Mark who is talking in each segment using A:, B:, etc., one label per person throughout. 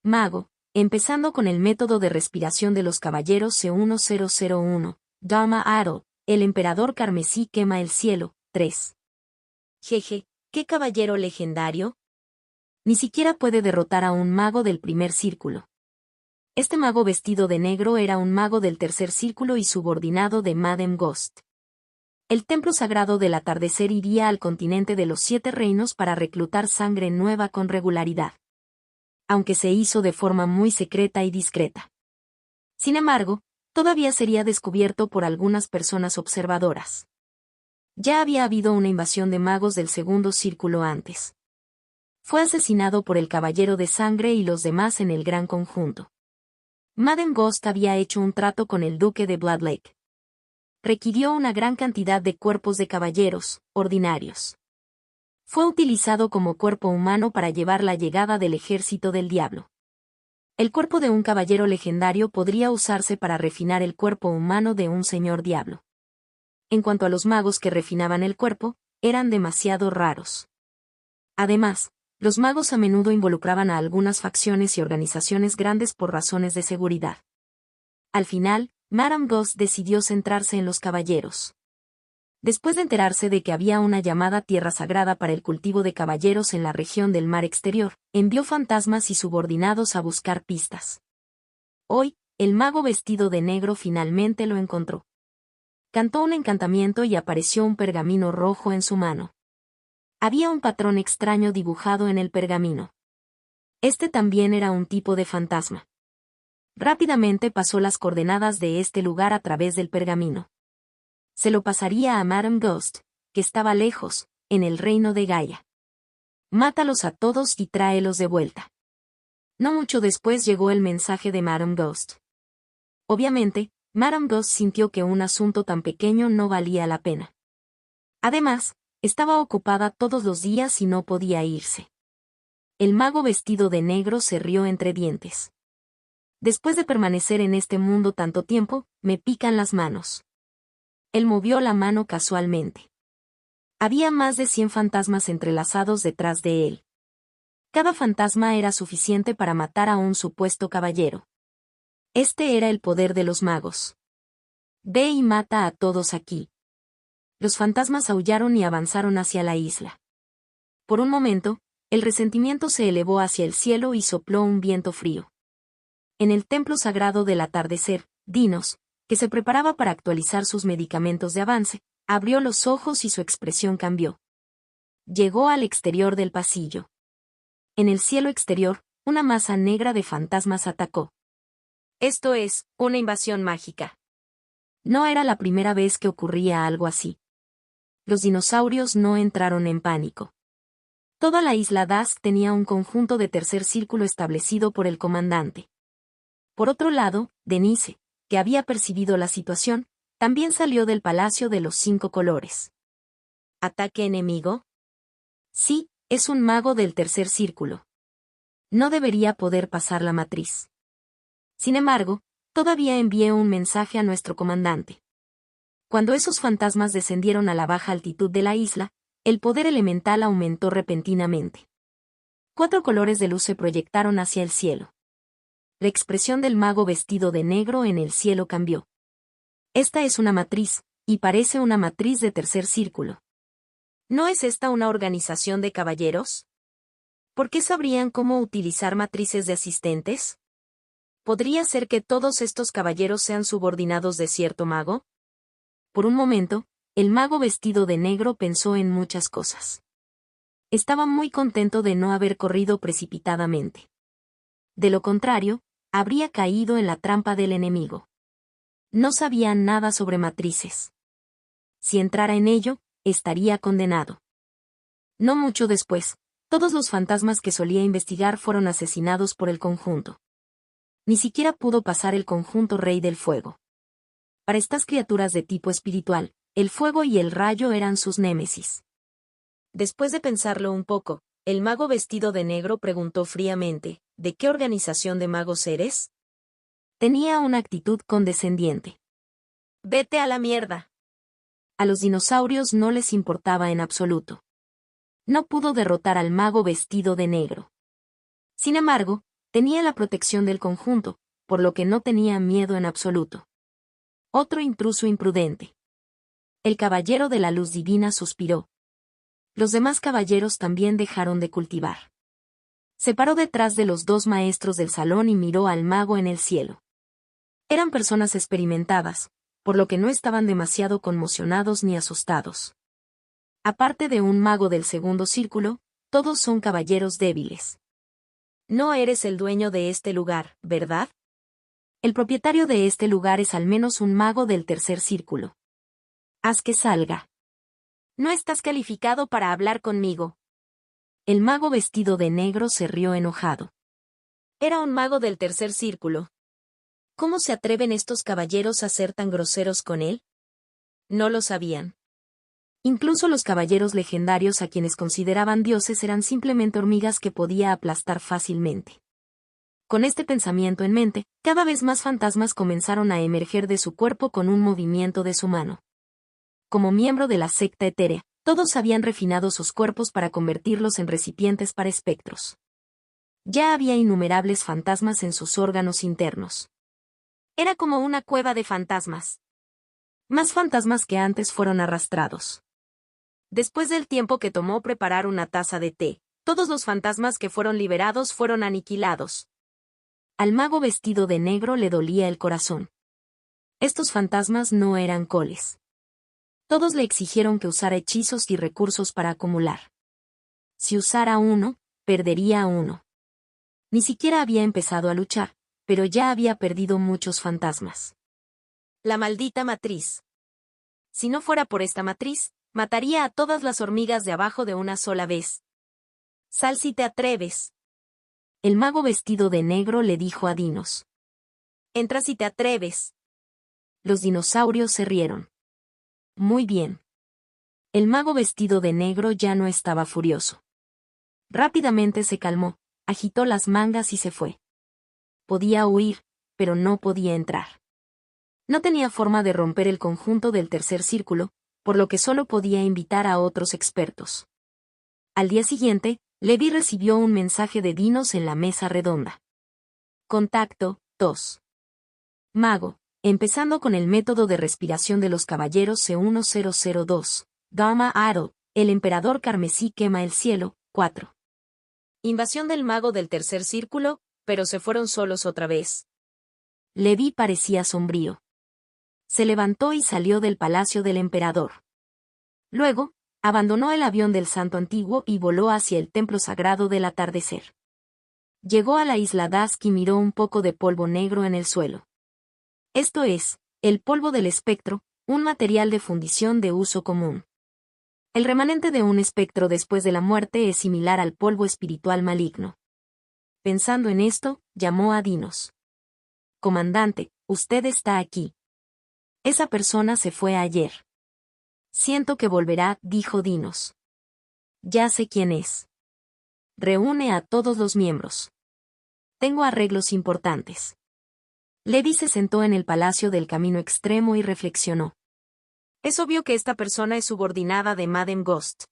A: mago, empezando con el método de respiración de los caballeros C1001, Dharma Idol, el emperador carmesí quema el cielo, 3. Jeje, ¿qué caballero legendario? Ni siquiera puede derrotar a un mago del primer círculo. Este mago vestido de negro era un mago del tercer círculo y subordinado de Madame Ghost. El templo sagrado del atardecer iría al continente de los 7 reinos para reclutar sangre nueva con regularidad. Aunque se hizo de forma muy secreta y discreta. Sin embargo, todavía sería descubierto por algunas personas observadoras. Ya había habido una invasión de magos del segundo círculo antes. Fue asesinado por el Caballero de Sangre y los demás en el gran conjunto. Madame Ghost había hecho un trato con el duque de Bloodlake. Requirió una gran cantidad de cuerpos de caballeros, ordinarios. Fue utilizado como cuerpo humano para llevar la llegada del ejército del diablo. El cuerpo de un caballero legendario podría usarse para refinar el cuerpo humano de un señor diablo. En cuanto a los magos que refinaban el cuerpo, eran demasiado raros. Además, los magos a menudo involucraban a algunas facciones y organizaciones grandes por razones de seguridad. Al final, Madame Ghost decidió centrarse en los caballeros. Después de enterarse de que había una llamada tierra sagrada para el cultivo de caballeros en la región del mar exterior, envió fantasmas y subordinados a buscar pistas. Hoy, el mago vestido de negro finalmente lo encontró. Cantó un encantamiento y apareció un pergamino rojo en su mano. Había un patrón extraño dibujado en el pergamino. Este también era un tipo de fantasma. Rápidamente pasó las coordenadas de este lugar a través del pergamino. Se lo pasaría a Madame Ghost, que estaba lejos, en el reino de Gaia. Mátalos a todos y tráelos de vuelta. No mucho después llegó el mensaje de Madame Ghost. Obviamente, Madame Ghost sintió que un asunto tan pequeño no valía la pena. Además, estaba ocupada todos los días y no podía irse. El mago vestido de negro se rió entre dientes. Después de permanecer en este mundo tanto tiempo, me pican las manos. Él movió la mano casualmente. Había más de 100 fantasmas entrelazados detrás de él. Cada fantasma era suficiente para matar a un supuesto caballero. Este era el poder de los magos. Ve y mata a todos aquí. Los fantasmas aullaron y avanzaron hacia la isla. Por un momento, el resentimiento se elevó hacia el cielo y sopló un viento frío. En el templo sagrado del atardecer, Dinos, que se preparaba para actualizar sus medicamentos de avance, abrió los ojos y su expresión cambió. Llegó al exterior del pasillo. En el cielo exterior, una masa negra de fantasmas atacó. Esto es, una invasión mágica. No era la primera vez que ocurría algo así. Los dinosaurios no entraron en pánico. Toda la isla Dusk tenía un conjunto de tercer círculo establecido por el comandante. Por otro lado, Denise, que había percibido la situación, también salió del Palacio de los 5 colores. ¿Ataque enemigo? Sí, es un mago del tercer círculo. No debería poder pasar la matriz. Sin embargo, todavía envié un mensaje a nuestro comandante. Cuando esos fantasmas descendieron a la baja altitud de la isla, el poder elemental aumentó repentinamente. 4 colores de luz se proyectaron hacia el cielo. La expresión del mago vestido de negro en el cielo cambió. Esta es una matriz, y parece una matriz de tercer círculo. ¿No es esta una organización de caballeros? ¿Por qué sabrían cómo utilizar matrices de asistentes? ¿Podría ser que todos estos caballeros sean subordinados de cierto mago? Por un momento, el mago vestido de negro pensó en muchas cosas. Estaba muy contento de no haber corrido precipitadamente. De lo contrario, habría caído en la trampa del enemigo. No sabía nada sobre matrices. Si entrara en ello, estaría condenado. No mucho después, todos los fantasmas que solía investigar fueron asesinados por el conjunto. Ni siquiera pudo pasar el conjunto Rey del Fuego. Para estas criaturas de tipo espiritual, el fuego y el rayo eran sus némesis. Después de pensarlo un poco, el mago vestido de negro preguntó fríamente, ¿de qué organización de magos eres? Tenía una actitud condescendiente. Vete a la mierda. A los dinosaurios no les importaba en absoluto. No pudo derrotar al mago vestido de negro. Sin embargo, Tenía la protección del conjunto, por lo que no tenía miedo en absoluto. Otro intruso imprudente. El caballero de la luz divina suspiró. Los demás caballeros también dejaron de cultivar. Se paró detrás de los dos maestros del salón y miró al mago en el cielo. Eran personas experimentadas, por lo que no estaban demasiado conmocionados ni asustados. Aparte de un mago del segundo círculo, todos son caballeros débiles. No eres el dueño de este lugar, ¿verdad? El propietario de este lugar es al menos un mago del tercer círculo. Haz que salga. No estás calificado para hablar conmigo. El mago vestido de negro se rió enojado. Era un mago del tercer círculo. ¿Cómo se atreven estos caballeros a ser tan groseros con él? No lo sabían. Incluso los caballeros legendarios a quienes consideraban dioses eran simplemente hormigas que podía aplastar fácilmente. Con este pensamiento en mente, cada vez más fantasmas comenzaron a emerger de su cuerpo con un movimiento de su mano. Como miembro de la secta etérea, todos habían refinado sus cuerpos para convertirlos en recipientes para espectros. Ya había innumerables fantasmas en sus órganos internos. Era como una cueva de fantasmas. Más fantasmas que antes fueron arrastrados. Después del tiempo que tomó preparar una taza de té, todos los fantasmas que fueron liberados fueron aniquilados. Al mago vestido de negro le dolía el corazón. Estos fantasmas no eran coles. Todos le exigieron que usara hechizos y recursos para acumular. Si usara uno, perdería uno. Ni siquiera había empezado a luchar, pero ya había perdido muchos fantasmas. La maldita matriz. Si no fuera por esta matriz, mataría a todas las hormigas de abajo de una sola vez. Sal si te atreves. El mago vestido de negro le dijo a Dinos. Entra si te atreves. Los dinosaurios se rieron. Muy bien. El mago vestido de negro ya no estaba furioso. Rápidamente se calmó, agitó las mangas y se fue. Podía huir, pero no podía entrar. No tenía forma de romper el conjunto del tercer círculo, por lo que solo podía invitar a otros expertos. Al día siguiente, Levi recibió un mensaje de Dinos en la mesa redonda. Contacto, 2. Mago, empezando con el método de respiración de los caballeros C1002. Dama Aro, el emperador carmesí quema el cielo, 4. Invasión del mago del tercer círculo, pero se fueron solos otra vez. Levi parecía sombrío. Se levantó y salió del palacio del emperador. Luego, abandonó el avión del santo antiguo y voló hacia el templo sagrado del atardecer. Llegó a la isla Dask y miró un poco de polvo negro en el suelo. Esto es, el polvo del espectro, un material de fundición de uso común. El remanente de un espectro después de la muerte es similar al polvo espiritual maligno. Pensando en esto, llamó a Dinos. Comandante, usted está aquí. Esa persona se fue ayer. Siento que volverá, dijo Dinos. Ya sé quién es. Reúne a todos los miembros. Tengo arreglos importantes. Levi se sentó en el palacio del camino extremo y reflexionó. Es obvio que esta persona es subordinada de Madame Ghost.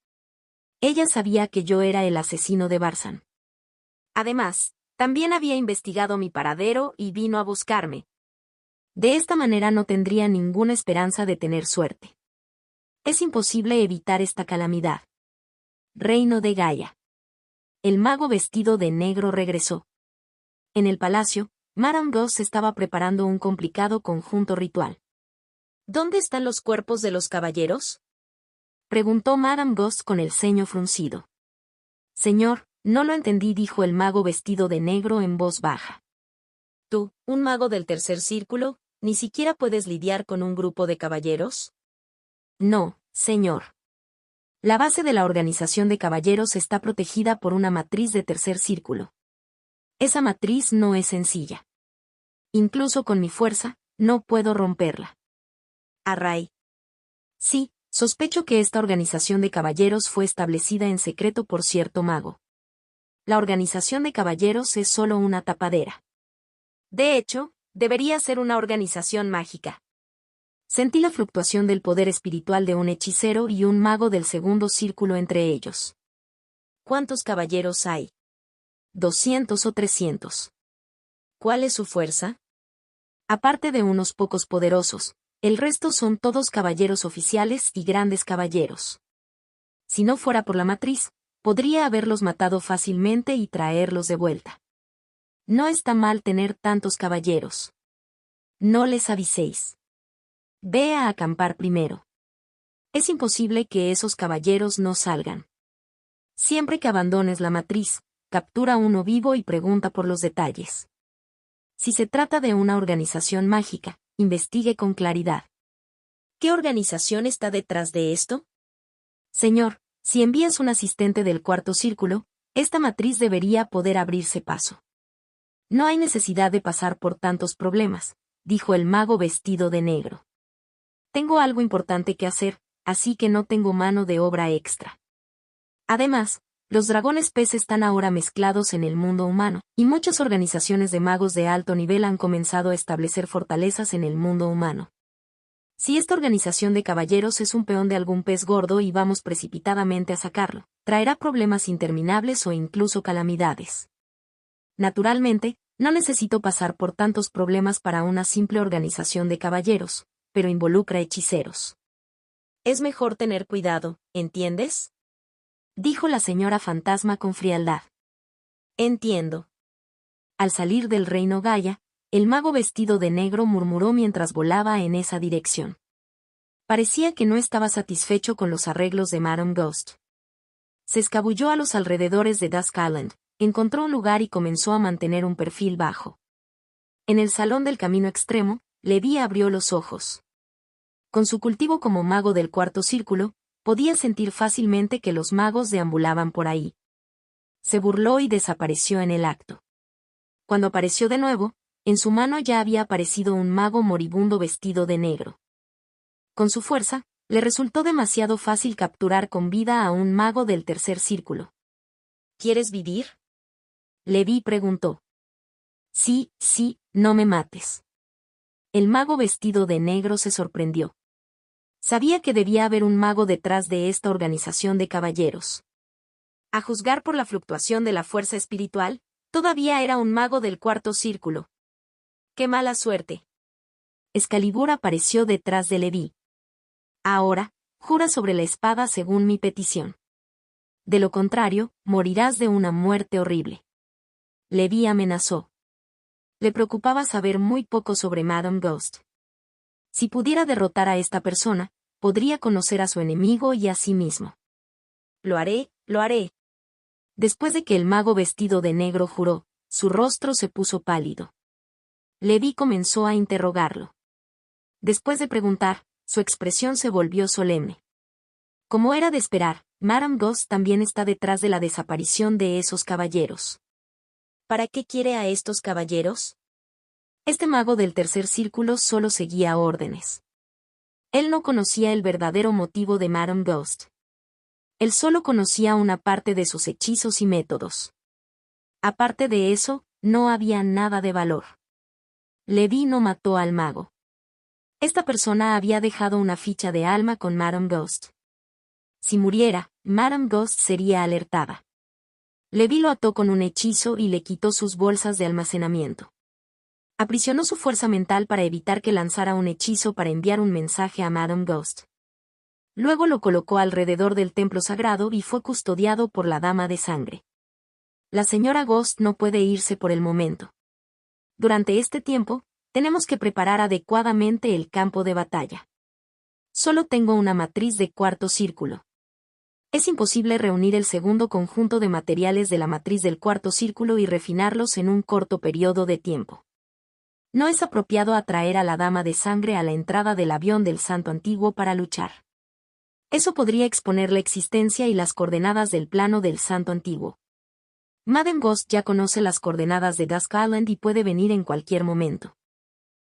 A: Ella sabía que yo era el asesino de Barzan. Además, también había investigado mi paradero y vino a buscarme. De esta manera no tendría ninguna esperanza de tener suerte. Es imposible evitar esta calamidad. Reino de Gaia. El mago vestido de negro regresó. En el palacio, Madame Ghost estaba preparando un complicado conjunto ritual. ¿Dónde están los cuerpos de los caballeros? Preguntó Madame Ghost con el ceño fruncido. Señor, no lo entendí, dijo el mago vestido de negro en voz baja. Tú, un mago del tercer círculo, ¿ni siquiera puedes lidiar con un grupo de caballeros? No, señor. La base de la organización de caballeros está protegida por una matriz de tercer círculo. Esa matriz no es sencilla. Incluso con mi fuerza, no puedo romperla. Array. Sí, sospecho que esta organización de caballeros fue establecida en secreto por cierto mago. La organización de caballeros es solo una tapadera. De hecho, debería ser una organización mágica. Sentí la fluctuación del poder espiritual de un hechicero y un mago del segundo círculo entre ellos. ¿Cuántos caballeros hay? 200 o 300. ¿Cuál es su fuerza? Aparte de unos pocos poderosos, el resto son todos caballeros oficiales y grandes caballeros. Si no fuera por la matriz, podría haberlos matado fácilmente y traerlos de vuelta. No está mal tener tantos caballeros. No les aviséis. Ve a acampar primero. Es imposible que esos caballeros no salgan. Siempre que abandones la matriz, captura uno vivo y pregunta por los detalles. Si se trata de una organización mágica, investigue con claridad. ¿Qué organización está detrás de esto? Señor, si envías un asistente del cuarto círculo, esta matriz debería poder abrirse paso. No hay necesidad de pasar por tantos problemas, dijo el mago vestido de negro. Tengo algo importante que hacer, así que no tengo mano de obra extra. Además, los dragones pez están ahora mezclados en el mundo humano, y muchas organizaciones de magos de alto nivel han comenzado a establecer fortalezas en el mundo humano. Si esta organización de caballeros es un peón de algún pez gordo y vamos precipitadamente a sacarlo, traerá problemas interminables o incluso calamidades. Naturalmente, no necesito pasar por tantos problemas para una simple organización de caballeros, pero involucra hechiceros. Es mejor tener cuidado, ¿entiendes? Dijo la señora fantasma con frialdad. Entiendo. Al salir del reino Gaia, el mago vestido de negro murmuró mientras volaba en esa dirección. Parecía que no estaba satisfecho con los arreglos de Madame Ghost. Se escabulló a los alrededores de Dusk Island, encontró un lugar y comenzó a mantener un perfil bajo. En el salón del camino extremo, Levi abrió los ojos. Con su cultivo como mago del cuarto círculo, podía sentir fácilmente que los magos deambulaban por ahí. Se burló y desapareció en el acto. Cuando apareció de nuevo, en su mano ya había aparecido un mago moribundo vestido de negro. Con su fuerza, le resultó demasiado fácil capturar con vida a un mago del tercer círculo. ¿Quieres vivir? Levi preguntó. Sí, no me mates. El mago vestido de negro se sorprendió. Sabía que debía haber un mago detrás de esta organización de caballeros. A juzgar por la fluctuación de la fuerza espiritual, todavía era un mago del cuarto círculo. ¡Qué mala suerte! Excalibur apareció detrás de Levi. Ahora, jura sobre la espada según mi petición. De lo contrario, morirás de una muerte horrible. Levi amenazó. Le preocupaba saber muy poco sobre Madame Ghost. Si pudiera derrotar a esta persona, podría conocer a su enemigo y a sí mismo. Lo haré. Después de que el mago vestido de negro juró, su rostro se puso pálido. Levi comenzó a interrogarlo. Después de preguntar, su expresión se volvió solemne. Como era de esperar, Madame Ghost también está detrás de la desaparición de esos caballeros. ¿Para qué quiere a estos caballeros? Este mago del tercer círculo solo seguía órdenes. Él no conocía el verdadero motivo de Madame Ghost. Él solo conocía una parte de sus hechizos y métodos. Aparte de eso, no había nada de valor. Levi no mató al mago. Esta persona había dejado una ficha de alma con Madame Ghost. Si muriera, Madame Ghost sería alertada. Levi lo ató con un hechizo y le quitó sus bolsas de almacenamiento. Aprisionó su fuerza mental para evitar que lanzara un hechizo para enviar un mensaje a Madame Ghost. Luego lo colocó alrededor del templo sagrado y fue custodiado por la Dama de Sangre. La señora Ghost no puede irse por el momento. Durante este tiempo, tenemos que preparar adecuadamente el campo de batalla. Solo tengo una matriz de cuarto círculo. Es imposible reunir el segundo conjunto de materiales de la matriz del cuarto círculo y refinarlos en un corto periodo de tiempo. No es apropiado atraer a la Dama de Sangre a la entrada del avión del Santo Antiguo para luchar. Eso podría exponer la existencia y las coordenadas del plano del Santo Antiguo. Madame Ghost ya conoce las coordenadas de Dusk Island y puede venir en cualquier momento.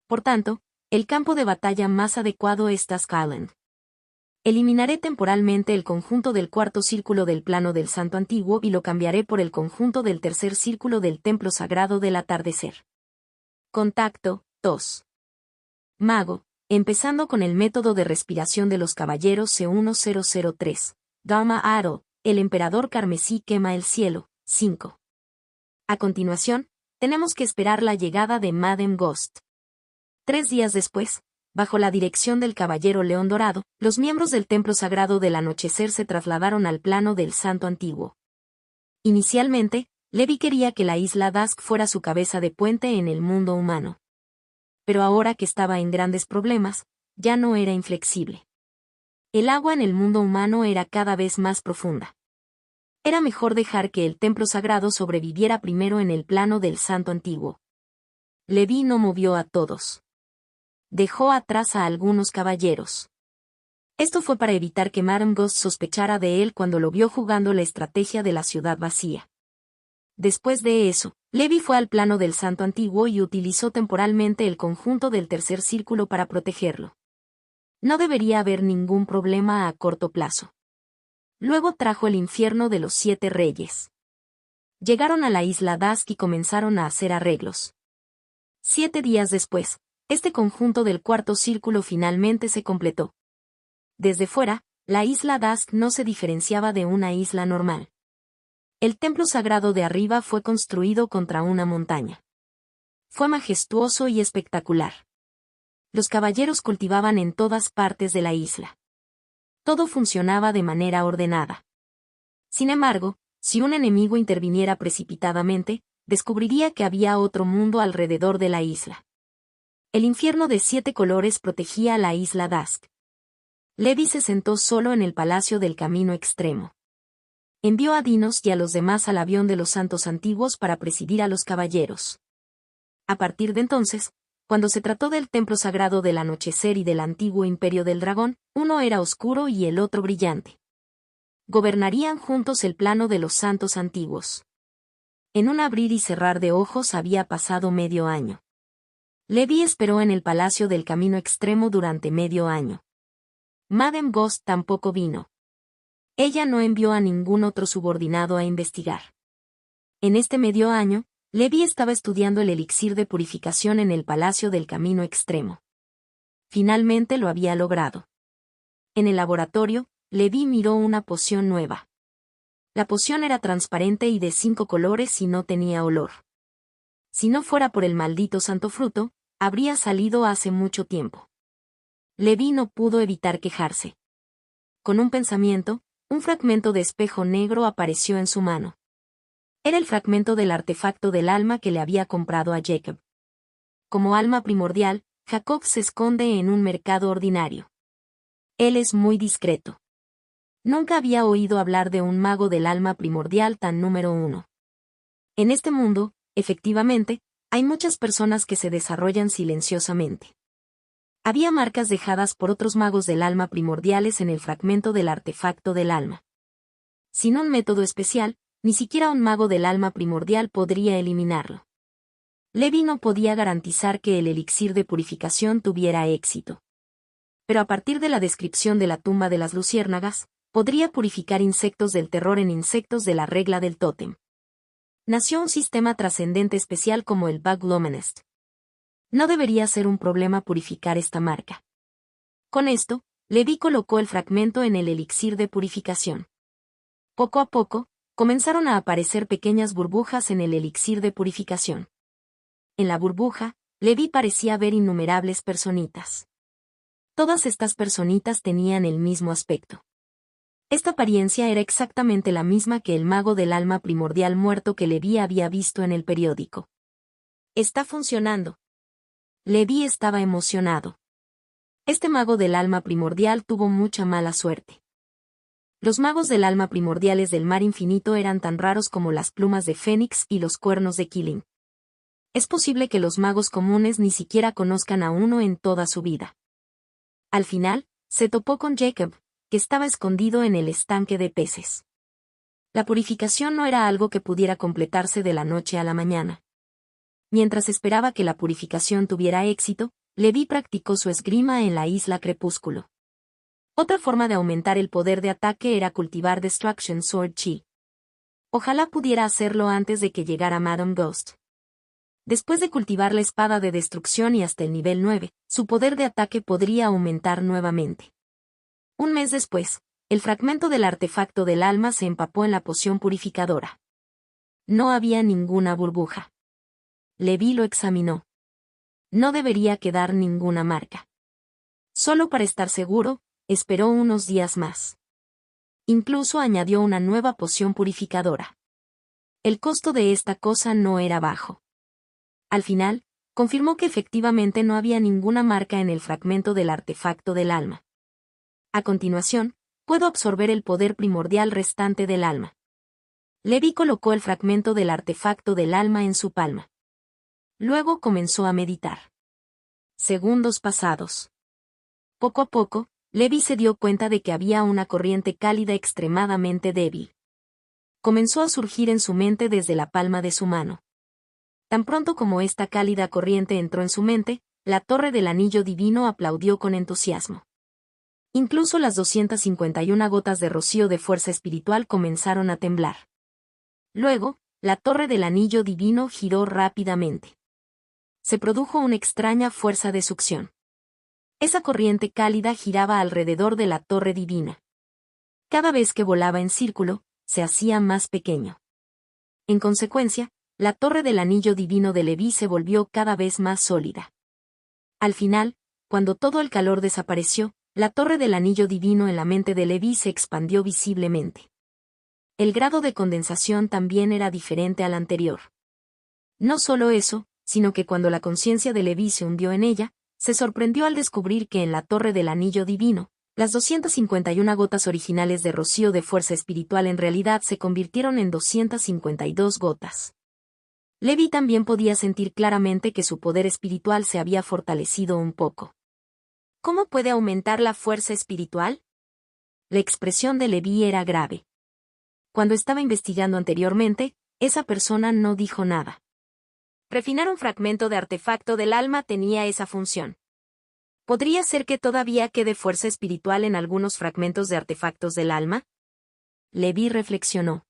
A: Por tanto, el campo de batalla más adecuado es Dusk Island. Eliminaré temporalmente el conjunto del cuarto círculo del plano del Santo Antiguo y lo cambiaré por el conjunto del tercer círculo del Templo Sagrado del Atardecer. Contacto 2. Mago, empezando con el método de respiración de los caballeros C1003. Dama Aro, el emperador carmesí quema el cielo, 5. A continuación, tenemos que esperar la llegada de Madame Ghost. 3 días después, bajo la dirección del Caballero León Dorado, los miembros del Templo Sagrado del Anochecer se trasladaron al plano del Santo Antiguo. Inicialmente, Levi quería que la isla Dusk fuera su cabeza de puente en el mundo humano. Pero ahora que estaba en grandes problemas, ya no era inflexible. El agua en el mundo humano era cada vez más profunda. Era mejor dejar que el templo sagrado sobreviviera primero en el plano del Santo Antiguo. Levi no movió a todos. Dejó atrás a algunos caballeros. Esto fue para evitar que Madame Ghost sospechara de él cuando lo vio jugando la estrategia de la ciudad vacía. Después de eso, Levi fue al plano del Santo Antiguo y utilizó temporalmente el conjunto del tercer círculo para protegerlo. No debería haber ningún problema a corto plazo. Luego trajo el infierno de los 7 reyes. Llegaron a la isla Dusk y comenzaron a hacer arreglos. 7 días después, este conjunto del cuarto círculo finalmente se completó. Desde fuera, la isla Dusk no se diferenciaba de una isla normal. El templo sagrado de arriba fue construido contra una montaña. Fue majestuoso y espectacular. Los caballeros cultivaban en todas partes de la isla. Todo funcionaba de manera ordenada. Sin embargo, si un enemigo interviniera precipitadamente, descubriría que había otro mundo alrededor de la isla. El infierno de 7 colores protegía a la isla Dusk. Levi se sentó solo en el palacio del Camino Extremo. Envió a Dinos y a los demás al avión de los Santos Antiguos para presidir a los caballeros. A partir de entonces, cuando se trató del templo sagrado del Anochecer y del antiguo Imperio del Dragón, uno era oscuro y el otro brillante. Gobernarían juntos el plano de los Santos Antiguos. En un abrir y cerrar de ojos había pasado medio año. Levi esperó en el palacio del Camino Extremo durante medio año. Madame Ghost tampoco vino. Ella no envió a ningún otro subordinado a investigar. En este medio año, Levi estaba estudiando el elixir de purificación en el Palacio del Camino Extremo. Finalmente lo había logrado. En el laboratorio, Levi miró una poción nueva. La poción era transparente y de 5 colores y no tenía olor. Si no fuera por el maldito santo fruto, habría salido hace mucho tiempo. Levi no pudo evitar quejarse. Con un pensamiento, un fragmento de espejo negro apareció en su mano. Era el fragmento del artefacto del alma que le había comprado a Jacob. Como alma primordial, Jacob se esconde en un mercado ordinario. Él es muy discreto. Nunca había oído hablar de un mago del alma primordial tan número 1. En este mundo, efectivamente, hay muchas personas que se desarrollan silenciosamente. Había marcas dejadas por otros magos del alma primordiales en el fragmento del artefacto del alma. Sin un método especial, ni siquiera un mago del alma primordial podría eliminarlo. Levi no podía garantizar que el elixir de purificación tuviera éxito. Pero a partir de la descripción de la tumba de las luciérnagas, podría purificar insectos del terror en insectos de la regla del tótem. Nació un sistema trascendente especial como el Bug Luminist. No debería ser un problema purificar esta marca. Con esto, Levi colocó el fragmento en el elixir de purificación. Poco a poco, comenzaron a aparecer pequeñas burbujas en el elixir de purificación. En la burbuja, Levi parecía ver innumerables personitas. Todas estas personitas tenían el mismo aspecto. Esta apariencia era exactamente la misma que el mago del alma primordial muerto que Levi había visto en el periódico. Está funcionando. Levi estaba emocionado. Este mago del alma primordial tuvo mucha mala suerte. Los magos del alma primordiales del mar infinito eran tan raros como las plumas de Fénix y los cuernos de Killing. Es posible que los magos comunes ni siquiera conozcan a uno en toda su vida. Al final, se topó con Jacob, que estaba escondido en el estanque de peces. La purificación no era algo que pudiera completarse de la noche a la mañana. Mientras esperaba que la purificación tuviera éxito, Levi practicó su esgrima en la isla Crepúsculo. Otra forma de aumentar el poder de ataque era cultivar Destruction Sword Chi. Ojalá pudiera hacerlo antes de que llegara Madame Ghost. Después de cultivar la espada de destrucción y hasta el nivel 9, su poder de ataque podría aumentar nuevamente. Un mes después, el fragmento del artefacto del alma se empapó en la poción purificadora. No había ninguna burbuja. Levi lo examinó. No debería quedar ninguna marca. Solo para estar seguro, esperó unos días más. Incluso añadió una nueva poción purificadora. El costo de esta cosa no era bajo. Al final, confirmó que efectivamente no había ninguna marca en el fragmento del artefacto del alma. A continuación, puedo absorber el poder primordial restante del alma. Levi colocó el fragmento del artefacto del alma en su palma. Luego comenzó a meditar. Segundos pasados. Poco a poco, Levi se dio cuenta de que había una corriente cálida extremadamente débil. Comenzó a surgir en su mente desde la palma de su mano. Tan pronto como esta cálida corriente entró en su mente, la torre del anillo divino aplaudió con entusiasmo. Incluso las 251 gotas de rocío de fuerza espiritual comenzaron a temblar. Luego, la torre del anillo divino giró rápidamente. Se produjo una extraña fuerza de succión. Esa corriente cálida giraba alrededor de la torre divina. Cada vez que volaba en círculo, se hacía más pequeño. En consecuencia, la torre del anillo divino de Levi se volvió cada vez más sólida. Al final, cuando todo el calor desapareció, la torre del anillo divino en la mente de Levi se expandió visiblemente. El grado de condensación también era diferente al anterior. No solo eso, sino que cuando la conciencia de Levi se hundió en ella, se sorprendió al descubrir que en la torre del anillo divino, las 251 gotas originales de rocío de fuerza espiritual en realidad se convirtieron en 252 gotas. Levi también podía sentir claramente que su poder espiritual se había fortalecido un poco. ¿Cómo puede aumentar la fuerza espiritual? La expresión de Levi era grave. Cuando estaba investigando anteriormente, esa persona no dijo nada. Refinar un fragmento de artefacto del alma tenía esa función. ¿Podría ser que todavía quede fuerza espiritual en algunos fragmentos de artefactos del alma? Levi reflexionó.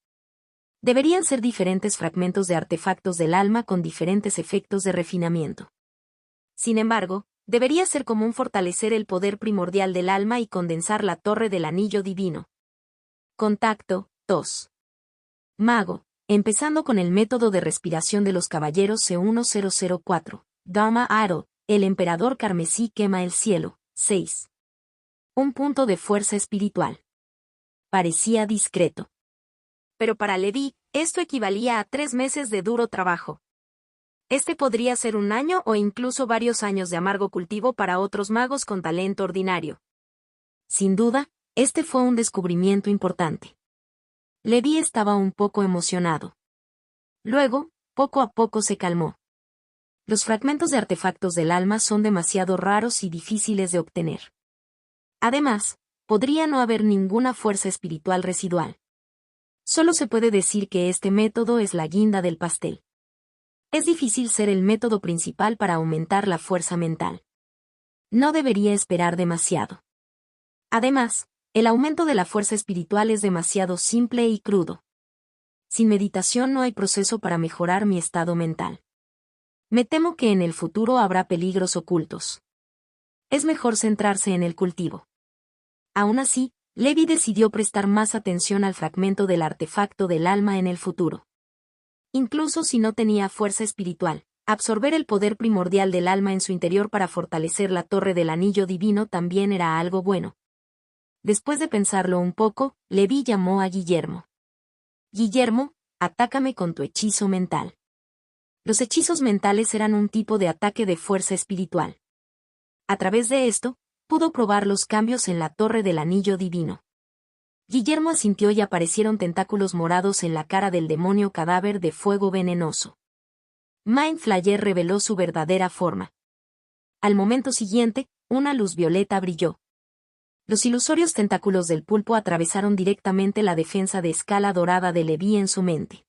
A: Deberían ser diferentes fragmentos de artefactos del alma con diferentes efectos de refinamiento. Sin embargo, debería ser común fortalecer el poder primordial del alma y condensar la torre del anillo divino. Contacto 2. Mago, empezando con el método de respiración de los caballeros C1004. Dharma Aro, el emperador carmesí quema el cielo. 6. Un punto de fuerza espiritual. Parecía discreto. Pero para Levi, esto equivalía a 3 meses de duro trabajo. Este podría ser un año o incluso varios años de amargo cultivo para otros magos con talento ordinario. Sin duda, este fue un descubrimiento importante. Levi estaba un poco emocionado. Luego, poco a poco se calmó. Los fragmentos de artefactos del alma son demasiado raros y difíciles de obtener. Además, podría no haber ninguna fuerza espiritual residual. Solo se puede decir que este método es la guinda del pastel. Es difícil ser el método principal para aumentar la fuerza mental. No debería esperar demasiado. Además, el aumento de la fuerza espiritual es demasiado simple y crudo. Sin meditación no hay proceso para mejorar mi estado mental. Me temo que en el futuro habrá peligros ocultos. Es mejor centrarse en el cultivo. Aún así, Levi decidió prestar más atención al fragmento del artefacto del alma en el futuro. Incluso si no tenía fuerza espiritual, absorber el poder primordial del alma en su interior para fortalecer la torre del anillo divino también era algo bueno. Después de pensarlo un poco, Levi llamó a Guillermo. Guillermo, atácame con tu hechizo mental. Los hechizos mentales eran un tipo de ataque de fuerza espiritual. A través de esto, pudo probar los cambios en la torre del anillo divino. Guillermo asintió y aparecieron tentáculos morados en la cara del demonio cadáver de fuego venenoso. Mind Flayer reveló su verdadera forma. Al momento siguiente, una luz violeta brilló. Los ilusorios tentáculos del pulpo atravesaron directamente la defensa de escala dorada de Levi en su mente.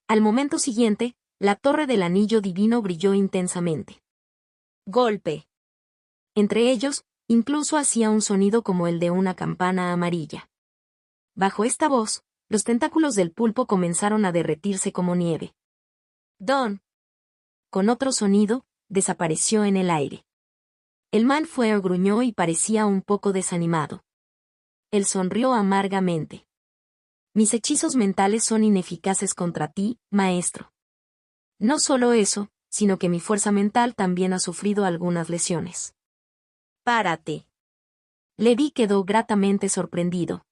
A: Al momento siguiente, la torre del anillo divino brilló intensamente. Golpe. Entre ellos, incluso hacía un sonido como el de una campana amarilla. Bajo esta voz, los tentáculos del pulpo comenzaron a derretirse como nieve. Don. Con otro sonido, desapareció en el aire. El man fue gruñó y parecía un poco desanimado. Él sonrió amargamente. Mis hechizos mentales son ineficaces contra ti, maestro. No solo eso, sino que mi fuerza mental también ha sufrido algunas lesiones. Párate. Levi quedó gratamente sorprendido.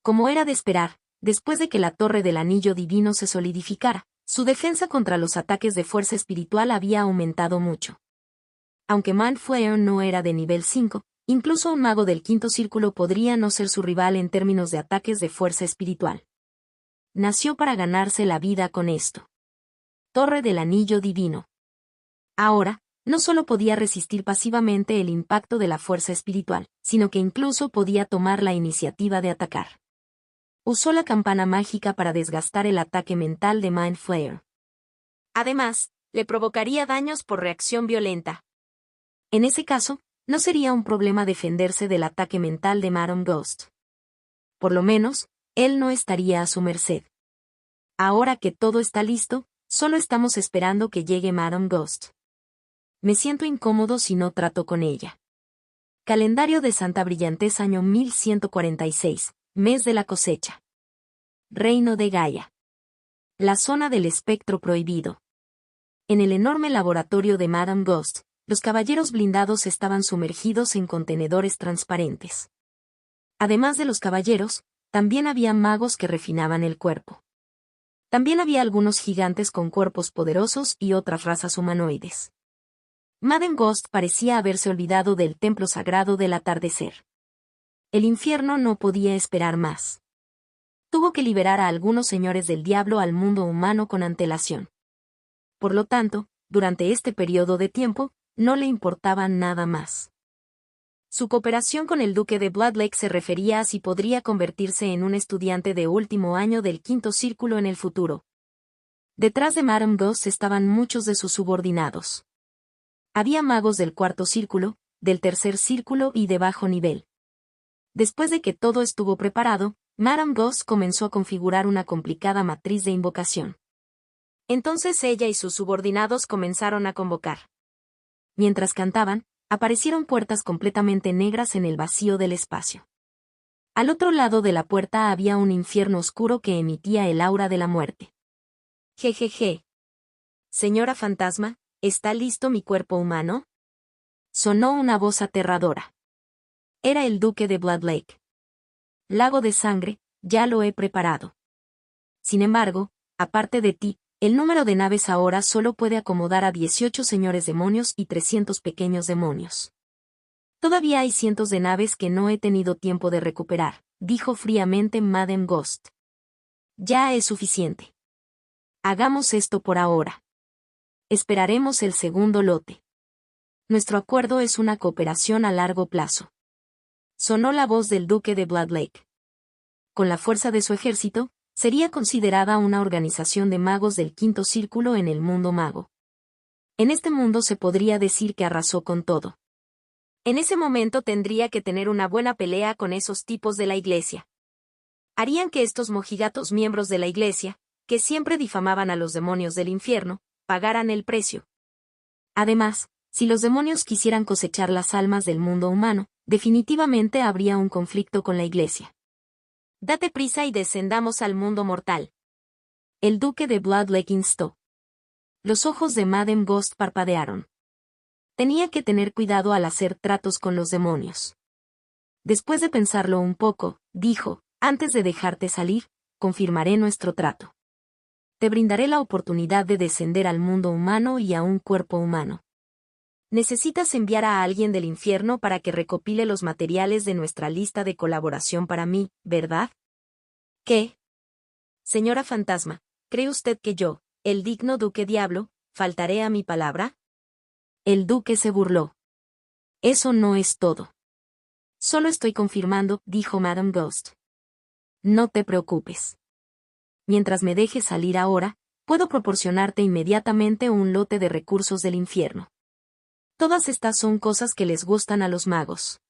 A: Como era de esperar, después de que la torre del anillo divino se solidificara, su defensa contra los ataques de fuerza espiritual había aumentado mucho. Aunque Mind Flayer no era de nivel 5, incluso un mago del quinto círculo podría no ser su rival en términos de ataques de fuerza espiritual. Nació para ganarse la vida con esto. Torre del Anillo Divino. Ahora, no solo podía resistir pasivamente el impacto de la fuerza espiritual, sino que incluso podía tomar la iniciativa de atacar. Usó la campana mágica para desgastar el ataque mental de Mind Flayer. Además, le provocaría daños por reacción violenta. En ese caso, no sería un problema defenderse del ataque mental de Madame Ghost. Por lo menos, él no estaría a su merced. Ahora que todo está listo, solo estamos esperando que llegue Madame Ghost. Me siento incómodo si no trato con ella. Calendario de Santa Brillantez año 1146, mes de la cosecha. Reino de Gaia. La zona del espectro prohibido. En el enorme laboratorio de Madame Ghost, los caballeros blindados estaban sumergidos en contenedores transparentes. Además de los caballeros, también había magos que refinaban el cuerpo. También había algunos gigantes con cuerpos poderosos y otras razas humanoides. Madame Ghost parecía haberse olvidado del templo sagrado del atardecer. El infierno no podía esperar más. Tuvo que liberar a algunos señores del diablo al mundo humano con antelación. Por lo tanto, durante este periodo de tiempo, no le importaba nada más. Su cooperación con el duque de Bloodlake se refería a si podría convertirse en un estudiante de último año del quinto círculo en el futuro. Detrás de Madame Ghost estaban muchos de sus subordinados. Había magos del cuarto círculo, del tercer círculo y de bajo nivel. Después de que todo estuvo preparado, Madame Ghost comenzó a configurar una complicada matriz de invocación. Entonces ella y sus subordinados comenzaron a convocar. Mientras cantaban, aparecieron puertas completamente negras en el vacío del espacio. Al otro lado de la puerta había un infierno oscuro que emitía el aura de la muerte. Jejeje. Señora fantasma, ¿está listo mi cuerpo humano? Sonó una voz aterradora. Era el duque de Bloodlake. Lago de sangre, ya lo he preparado. Sin embargo, aparte de ti, el número de naves ahora solo puede acomodar a 18 señores demonios y 300 pequeños demonios. Todavía hay cientos de naves que no he tenido tiempo de recuperar, dijo fríamente Madame Ghost. Ya es suficiente. Hagamos esto por ahora. Esperaremos el segundo lote. Nuestro acuerdo es una cooperación a largo plazo. Sonó la voz del duque de Bloodlake. Con la fuerza de su ejército, sería considerada una organización de magos del quinto círculo en el mundo mago. En este mundo se podría decir que arrasó con todo. En ese momento tendría que tener una buena pelea con esos tipos de la iglesia. Harían que estos mojigatos miembros de la iglesia, que siempre difamaban a los demonios del infierno, pagaran el precio. Además, si los demonios quisieran cosechar las almas del mundo humano, definitivamente habría un conflicto con la iglesia. Date prisa y descendamos al mundo mortal. El duque de Bloodlake instó. Los ojos de Madame Ghost parpadearon. Tenía que tener cuidado al hacer tratos con los demonios. Después de pensarlo un poco, dijo, antes de dejarte salir, confirmaré nuestro trato. Te brindaré la oportunidad de descender al mundo humano y a un cuerpo humano. Necesitas enviar a alguien del infierno para que recopile los materiales de nuestra lista de colaboración para mí, ¿verdad? ¿Qué? Señora fantasma, ¿cree usted que yo, el digno duque diablo, faltaré a mi palabra? El duque se burló. Eso no es todo. Solo estoy confirmando, dijo Madame Ghost. No te preocupes. Mientras me dejes salir ahora, puedo proporcionarte inmediatamente un lote de recursos del infierno. Todas estas son cosas que les gustan a los magos.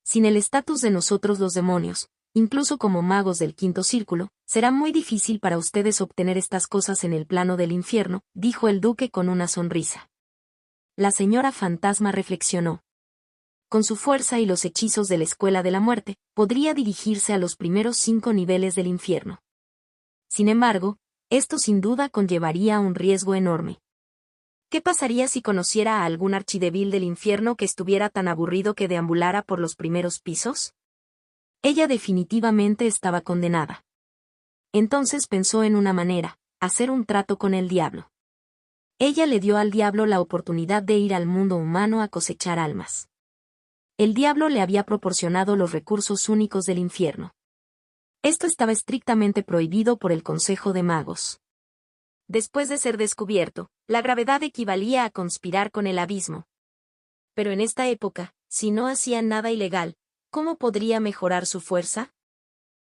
A: Sin el estatus de nosotros los demonios, incluso como magos del quinto círculo, será muy difícil para ustedes obtener estas cosas en el plano del infierno, dijo el duque con una sonrisa. La señora fantasma reflexionó. Con su fuerza y los hechizos de la Escuela de la Muerte, podría dirigirse a los primeros 5 niveles del infierno. Sin embargo, esto sin duda conllevaría un riesgo enorme. ¿Qué pasaría si conociera a algún archidevil del infierno que estuviera tan aburrido que deambulara por los primeros pisos? Ella definitivamente estaba condenada. Entonces pensó en una manera: hacer un trato con el diablo. Ella le dio al diablo la oportunidad de ir al mundo humano a cosechar almas. El diablo le había proporcionado los recursos únicos del infierno. Esto estaba estrictamente prohibido por el Consejo de Magos. Después de ser descubierto, la gravedad equivalía a conspirar con el abismo. Pero en esta época, si no hacía nada ilegal, ¿cómo podría mejorar su fuerza?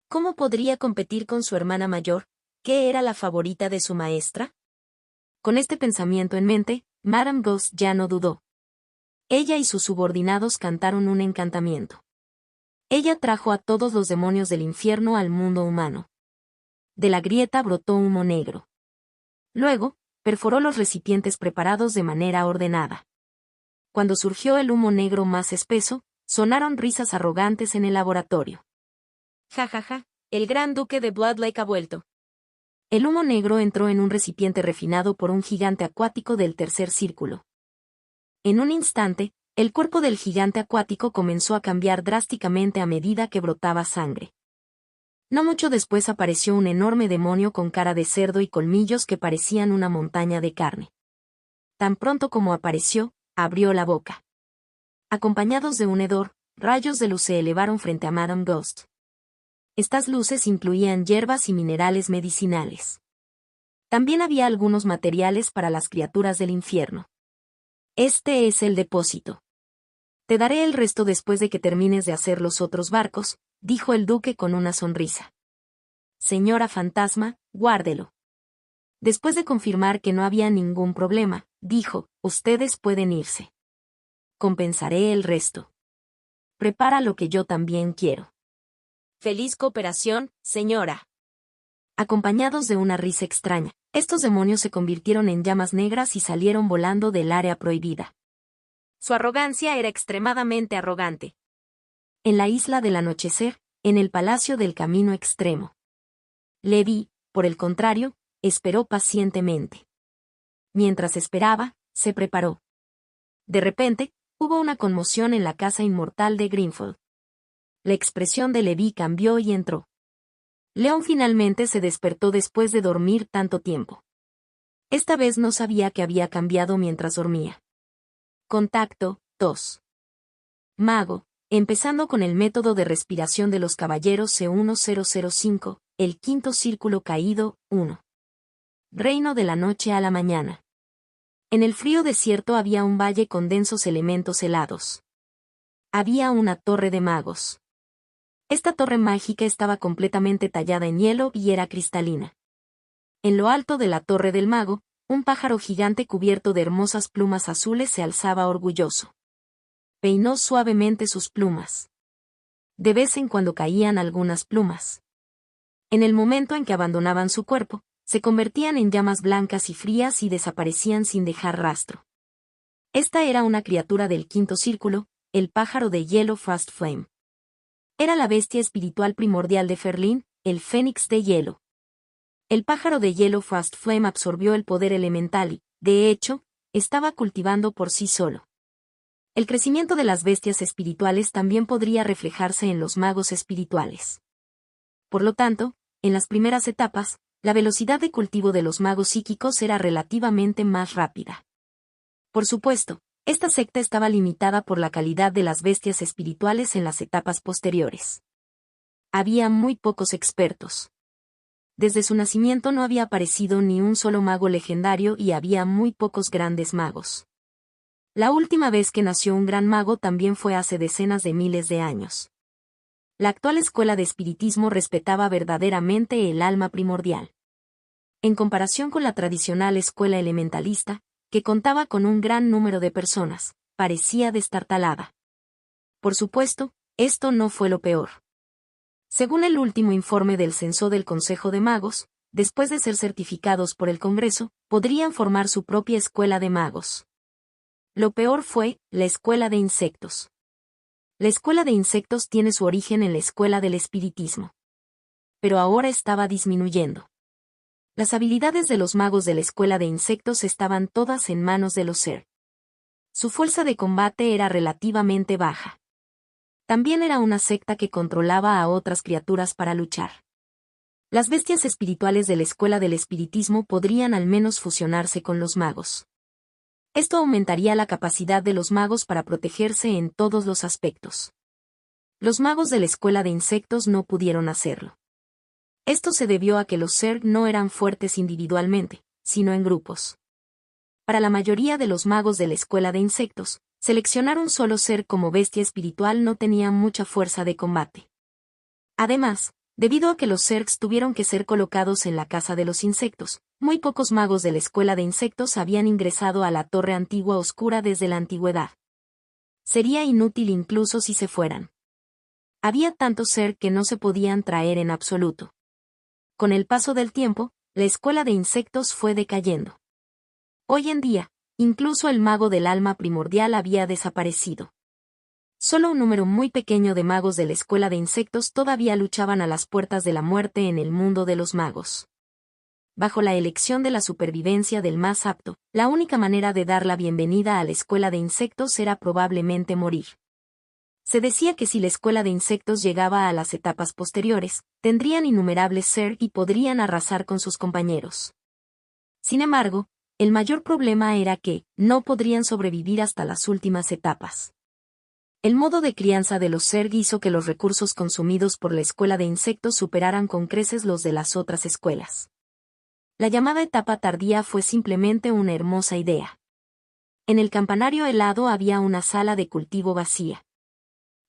A: ¿Cómo podría competir con su hermana mayor, que era la favorita de su maestra? Con este pensamiento en mente, Madame Ghost ya no dudó. Ella y sus subordinados cantaron un encantamiento. Ella trajo a todos los demonios del infierno al mundo humano. De la grieta brotó humo negro. Luego, perforó los recipientes preparados de manera ordenada. Cuando surgió el humo negro más espeso, sonaron risas arrogantes en el laboratorio. Ja ja ja, el gran duque de Bloodlake ha vuelto. El humo negro entró en un recipiente refinado por un gigante acuático del tercer círculo. En un instante, el cuerpo del gigante acuático comenzó a cambiar drásticamente a medida que brotaba sangre. No mucho después apareció un enorme demonio con cara de cerdo y colmillos que parecían una montaña de carne. Tan pronto como apareció, abrió la boca. Acompañados de un hedor, rayos de luz se elevaron frente a Madame Ghost. Estas luces incluían hierbas y minerales medicinales. También había algunos materiales para las criaturas del infierno. Este es el depósito. Te daré el resto después de que termines de hacer los otros barcos, dijo el duque con una sonrisa. Señora Fantasma, guárdelo. Después de confirmar que no había ningún problema, dijo: ustedes pueden irse. Compensaré el resto. Prepara lo que yo también quiero. Feliz cooperación, señora. Acompañados de una risa extraña, estos demonios se convirtieron en llamas negras y salieron volando del área prohibida. Su arrogancia era extremadamente arrogante. En la isla del anochecer, en el palacio del camino extremo. Levi, por el contrario, esperó pacientemente. Mientras esperaba, se preparó. De repente, hubo una conmoción en la casa inmortal de Greenfold. La expresión de Levi cambió y entró. León finalmente se despertó después de dormir tanto tiempo. Esta vez no sabía que había cambiado mientras dormía. Contacto 2. Mago, empezando con el método de respiración de los caballeros C1005, el quinto círculo caído, 1. Reino de la noche a la mañana. En el frío desierto había un valle con densos elementos helados. Había una torre de magos. Esta torre mágica estaba completamente tallada en hielo y era cristalina. En lo alto de la torre del mago, un pájaro gigante cubierto de hermosas plumas azules se alzaba orgulloso. Peinó suavemente sus plumas. De vez en cuando caían algunas plumas. En el momento en que abandonaban su cuerpo, se convertían en llamas blancas y frías y desaparecían sin dejar rastro. Esta era una criatura del quinto círculo, el pájaro de hielo Frost Flame. Era la bestia espiritual primordial de Ferlin, el Fénix de hielo. El pájaro de hielo Frost Flame absorbió el poder elemental y, de hecho, estaba cultivando por sí solo. El crecimiento de las bestias espirituales también podría reflejarse en los magos espirituales. Por lo tanto, en las primeras etapas, la velocidad de cultivo de los magos psíquicos era relativamente más rápida. Por supuesto, esta secta estaba limitada por la calidad de las bestias espirituales en las etapas posteriores. Había muy pocos expertos. Desde su nacimiento no había aparecido ni un solo mago legendario y había muy pocos grandes magos. La última vez que nació un gran mago también fue hace decenas de miles de años. La actual escuela de espiritismo respetaba verdaderamente el alma primordial. En comparación con la tradicional escuela elementalista, que contaba con un gran número de personas, parecía destartalada. Por supuesto, esto no fue lo peor. Según el último informe del censo del Consejo de Magos, después de ser certificados por el Congreso, podrían formar su propia escuela de magos. Lo peor fue la escuela de insectos. La escuela de insectos tiene su origen en la escuela del espiritismo. Pero ahora estaba disminuyendo. Las habilidades de los magos de la escuela de insectos estaban todas en manos de los Zerg. Su fuerza de combate era relativamente baja. También era una secta que controlaba a otras criaturas para luchar. Las bestias espirituales de la escuela del espiritismo podrían al menos fusionarse con los magos. Esto aumentaría la capacidad de los magos para protegerse en todos los aspectos. Los magos de la escuela de insectos no pudieron hacerlo. Esto se debió a que los Zerg no eran fuertes individualmente, sino en grupos. Para la mayoría de los magos de la escuela de insectos, seleccionar un solo ser como bestia espiritual no tenía mucha fuerza de combate. Además, debido a que los Zergs tuvieron que ser colocados en la casa de los insectos, muy pocos magos de la escuela de insectos habían ingresado a la Torre Antigua Oscura desde la antigüedad. Sería inútil incluso si se fueran. Había tantos Zerg que no se podían traer en absoluto. Con el paso del tiempo, la escuela de insectos fue decayendo. Hoy en día, incluso el mago del alma primordial había desaparecido. Solo un número muy pequeño de magos de la escuela de insectos todavía luchaban a las puertas de la muerte en el mundo de los magos. Bajo la elección de la supervivencia del más apto, la única manera de dar la bienvenida a la escuela de insectos era probablemente morir. Se decía que si la escuela de insectos llegaba a las etapas posteriores, tendrían innumerables Zerg y podrían arrasar con sus compañeros. Sin embargo, el mayor problema era que no podrían sobrevivir hasta las últimas etapas. El modo de crianza de los Zerg hizo que los recursos consumidos por la escuela de insectos superaran con creces los de las otras escuelas. La llamada etapa tardía fue simplemente una hermosa idea. En el campanario helado había una sala de cultivo vacía.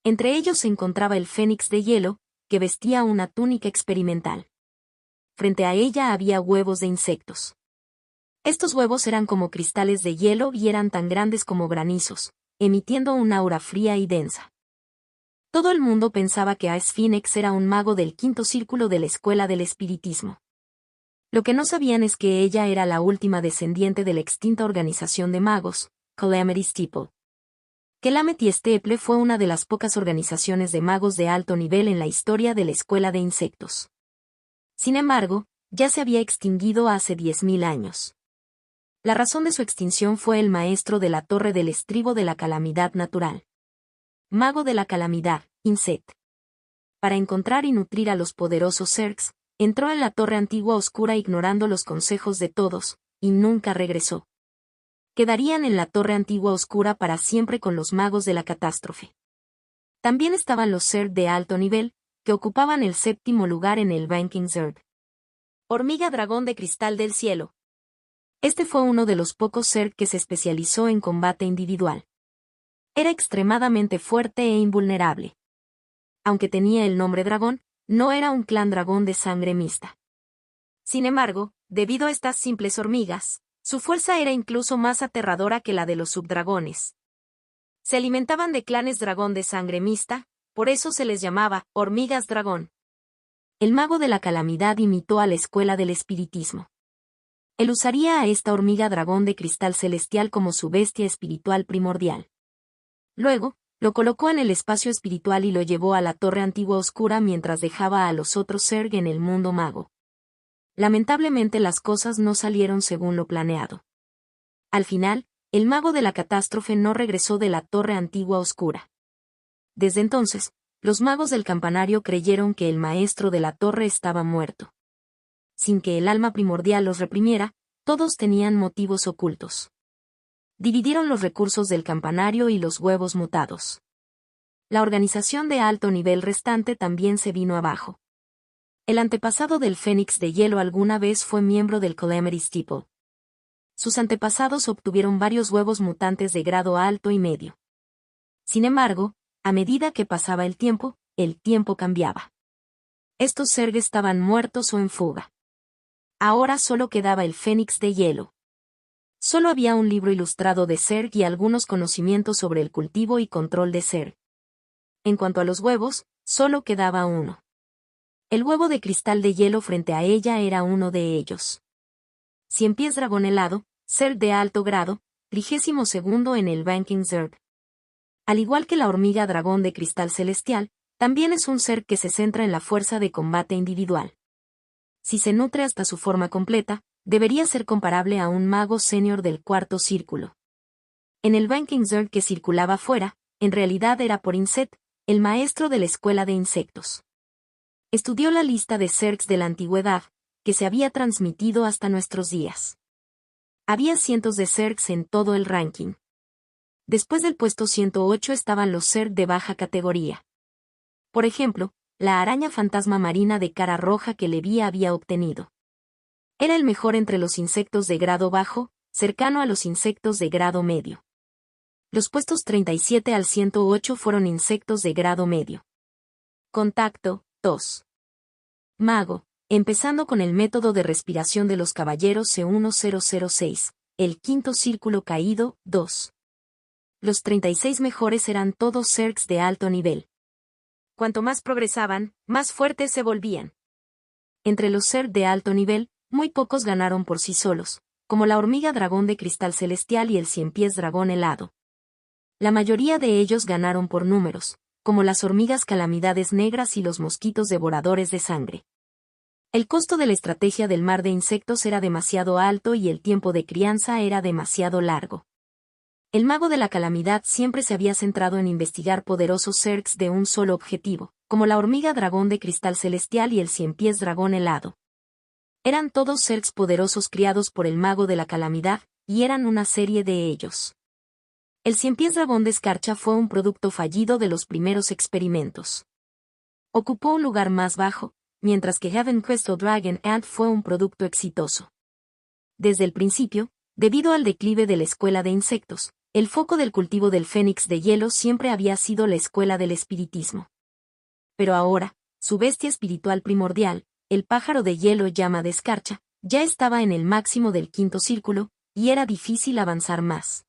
A: Entre ellos se encontraba el Fénix de hielo, que vestía una túnica experimental. Frente a ella había huevos de insectos. Estos huevos eran como cristales de hielo y eran tan grandes como granizos, emitiendo un aura fría y densa. Todo el mundo pensaba que Aes Phoenix era un mago del quinto círculo de la escuela del espiritismo. Lo que no sabían es que ella era la última descendiente de la extinta organización de magos, Calamity Steeple. Calamity Steeple fue una de las pocas organizaciones de magos de alto nivel en la historia de la escuela de insectos. Sin embargo, ya se había extinguido hace 10.000 años. La razón de su extinción fue el maestro de la Torre del Estribo de la Calamidad Natural. Mago de la Calamidad, Inset. Para encontrar y nutrir a los poderosos Zergs, entró en la Torre Antigua Oscura ignorando los consejos de todos, y nunca regresó. Quedarían en la Torre Antigua Oscura para siempre con los magos de la catástrofe. También estaban los Zerg de alto nivel, que ocupaban el séptimo lugar en el ranking Zerg. Hormiga dragón de cristal del cielo. Este fue uno de los pocos Zerg que se especializó en combate individual. Era extremadamente fuerte e invulnerable. Aunque tenía el nombre dragón, no era un clan dragón de sangre mixta. Sin embargo, debido a estas simples hormigas, su fuerza era incluso más aterradora que la de los subdragones. Se alimentaban de clanes dragón de sangre mixta, por eso se les llamaba hormigas dragón. El mago de la calamidad imitó a la escuela del espiritismo. Él usaría a esta hormiga dragón de cristal celestial como su bestia espiritual primordial. Luego, lo colocó en el espacio espiritual y lo llevó a la Torre Antigua Oscura mientras dejaba a los otros Zerg en el mundo mago. Lamentablemente las cosas no salieron según lo planeado. Al final, el mago de la catástrofe no regresó de la Torre Antigua Oscura. Desde entonces, los magos del campanario creyeron que el maestro de la torre estaba muerto. Sin que el alma primordial los reprimiera, todos tenían motivos ocultos. Dividieron los recursos del campanario y los huevos mutados. La organización de alto nivel restante también se vino abajo. El antepasado del Fénix de hielo alguna vez fue miembro del Calamity Steeple. Sus antepasados obtuvieron varios huevos mutantes de grado alto y medio. Sin embargo, a medida que pasaba el tiempo cambiaba. Estos Zerg estaban muertos o en fuga. Ahora solo quedaba el Fénix de hielo. Solo había un libro ilustrado de Zerg y algunos conocimientos sobre el cultivo y control de Zerg. En cuanto a los huevos, solo quedaba uno. El huevo de cristal de hielo frente a ella era uno de ellos. 100 pies dragón helado, Zerg de alto grado, 32º en el ranking Zerg. Al igual que la hormiga dragón de cristal celestial, también es un Zerg que se centra en la fuerza de combate individual. si se nutre hasta su forma completa, debería ser comparable a un mago senior del cuarto círculo. En el Banking Zerg que circulaba afuera, en realidad era Porinset, el maestro de la escuela de insectos. Estudió la lista de Zergs de la antigüedad, que se había transmitido hasta nuestros días. Había cientos de Zergs en todo el ranking. Después del puesto 108 estaban los Zerg de baja categoría. Por ejemplo, la araña fantasma marina de cara roja que Levi había obtenido. Era el mejor entre los insectos de grado bajo, cercano a los insectos de grado medio. Los puestos 37 al 108 fueron insectos de grado medio. Contacto, 2. Mago, empezando con el método de respiración de los caballeros C1006, el quinto círculo caído, 2. Los 36 mejores eran todos Zergs de alto nivel. Cuanto más progresaban, más fuertes se volvían. Entre los Zerg de alto nivel, muy pocos ganaron por sí solos, como la hormiga dragón de cristal celestial y el ciempiés dragón helado. La mayoría de ellos ganaron por números, como las hormigas calamidades negras y los mosquitos devoradores de sangre. El costo de la estrategia del mar de insectos era demasiado alto y el tiempo de crianza era demasiado largo. El mago de la calamidad siempre se había centrado en investigar poderosos Zergs de un solo objetivo, como la hormiga dragón de cristal celestial y el ciempiés dragón helado. Eran todos Zergs poderosos criados por el mago de la calamidad, y eran una serie de ellos. El ciempiés dragón de escarcha fue un producto fallido de los primeros experimentos. Ocupó un lugar más bajo, mientras que Heaven Quest o Dragon Ant fue un producto exitoso. Desde el principio, debido al declive de la escuela de insectos, el foco del cultivo del fénix de hielo siempre había sido la escuela del espiritismo. Pero ahora, su bestia espiritual primordial, el pájaro de hielo llama de escarcha, ya estaba en el máximo del quinto círculo, y era difícil avanzar más.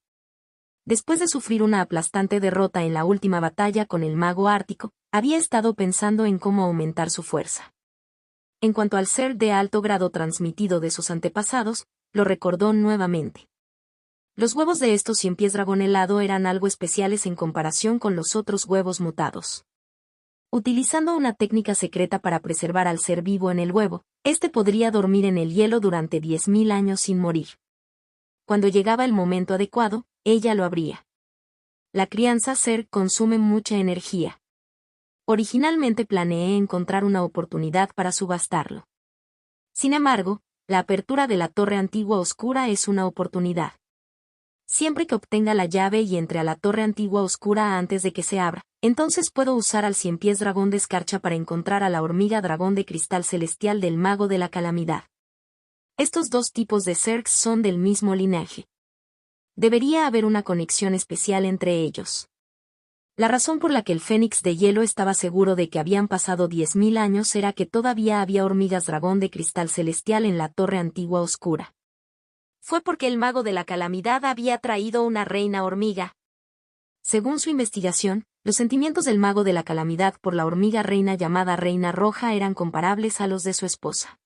A: Después de sufrir una aplastante derrota en la última batalla con el mago ártico, había estado pensando en cómo aumentar su fuerza. En cuanto al ser de alto grado transmitido de sus antepasados, lo recordó nuevamente. Los huevos de estos ciempiés dragón helado eran algo especiales en comparación con los otros huevos mutados. Utilizando una técnica secreta para preservar al ser vivo en el huevo, este podría dormir en el hielo durante 10.000 años sin morir. Cuando llegaba el momento adecuado, ella lo abría. La crianza Zerg consume mucha energía. Originalmente planeé encontrar una oportunidad para subastarlo. Sin embargo, la apertura de la torre antigua oscura es una oportunidad. Siempre que obtenga la llave y entre a la torre antigua oscura antes de que se abra, entonces puedo usar al ciempiés dragón de escarcha para encontrar a la hormiga dragón de cristal celestial del mago de la calamidad. Estos dos tipos de Zergs son del mismo linaje. Debería haber una conexión especial entre ellos. La razón por la que el fénix de hielo estaba seguro de que habían pasado 10.000 años era que todavía había hormigas dragón de cristal celestial en la torre antigua oscura. Fue porque el mago de la calamidad había traído una reina hormiga. Según su investigación, los sentimientos del mago de la calamidad por la hormiga reina llamada Reina Roja eran comparables a los de su esposa.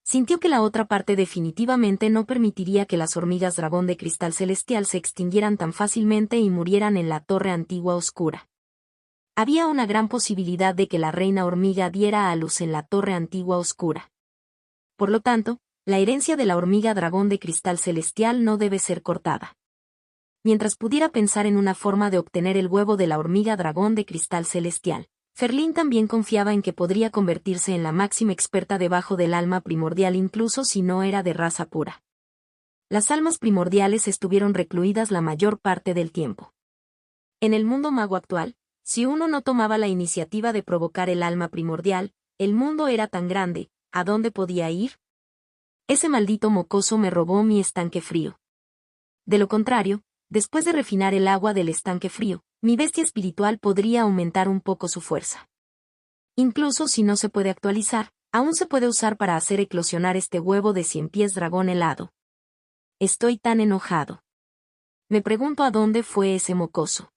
A: Sintió que la otra parte definitivamente no permitiría que las hormigas dragón de cristal celestial se extinguieran tan fácilmente y murieran en la torre antigua oscura. Había una gran posibilidad de que la reina hormiga diera a luz en la torre antigua oscura. Por lo tanto, la herencia de la hormiga dragón de cristal celestial no debe ser cortada. Mientras pudiera pensar en una forma de obtener el huevo de la hormiga dragón de cristal celestial, Ferlín también confiaba en que podría convertirse en la máxima experta debajo del alma primordial incluso si no era de raza pura. Las almas primordiales estuvieron recluidas la mayor parte del tiempo. En el mundo mago actual, si uno no tomaba la iniciativa de provocar el alma primordial, el mundo era tan grande, ¿a dónde podía ir? Ese maldito mocoso me robó mi estanque frío. De lo contrario, después de refinar el agua del estanque frío, mi bestia espiritual podría aumentar un poco su fuerza. Incluso si no se puede actualizar, aún se puede usar para hacer eclosionar este huevo de ciempiés dragón helado. Estoy tan enojado. Me pregunto a dónde fue ese mocoso.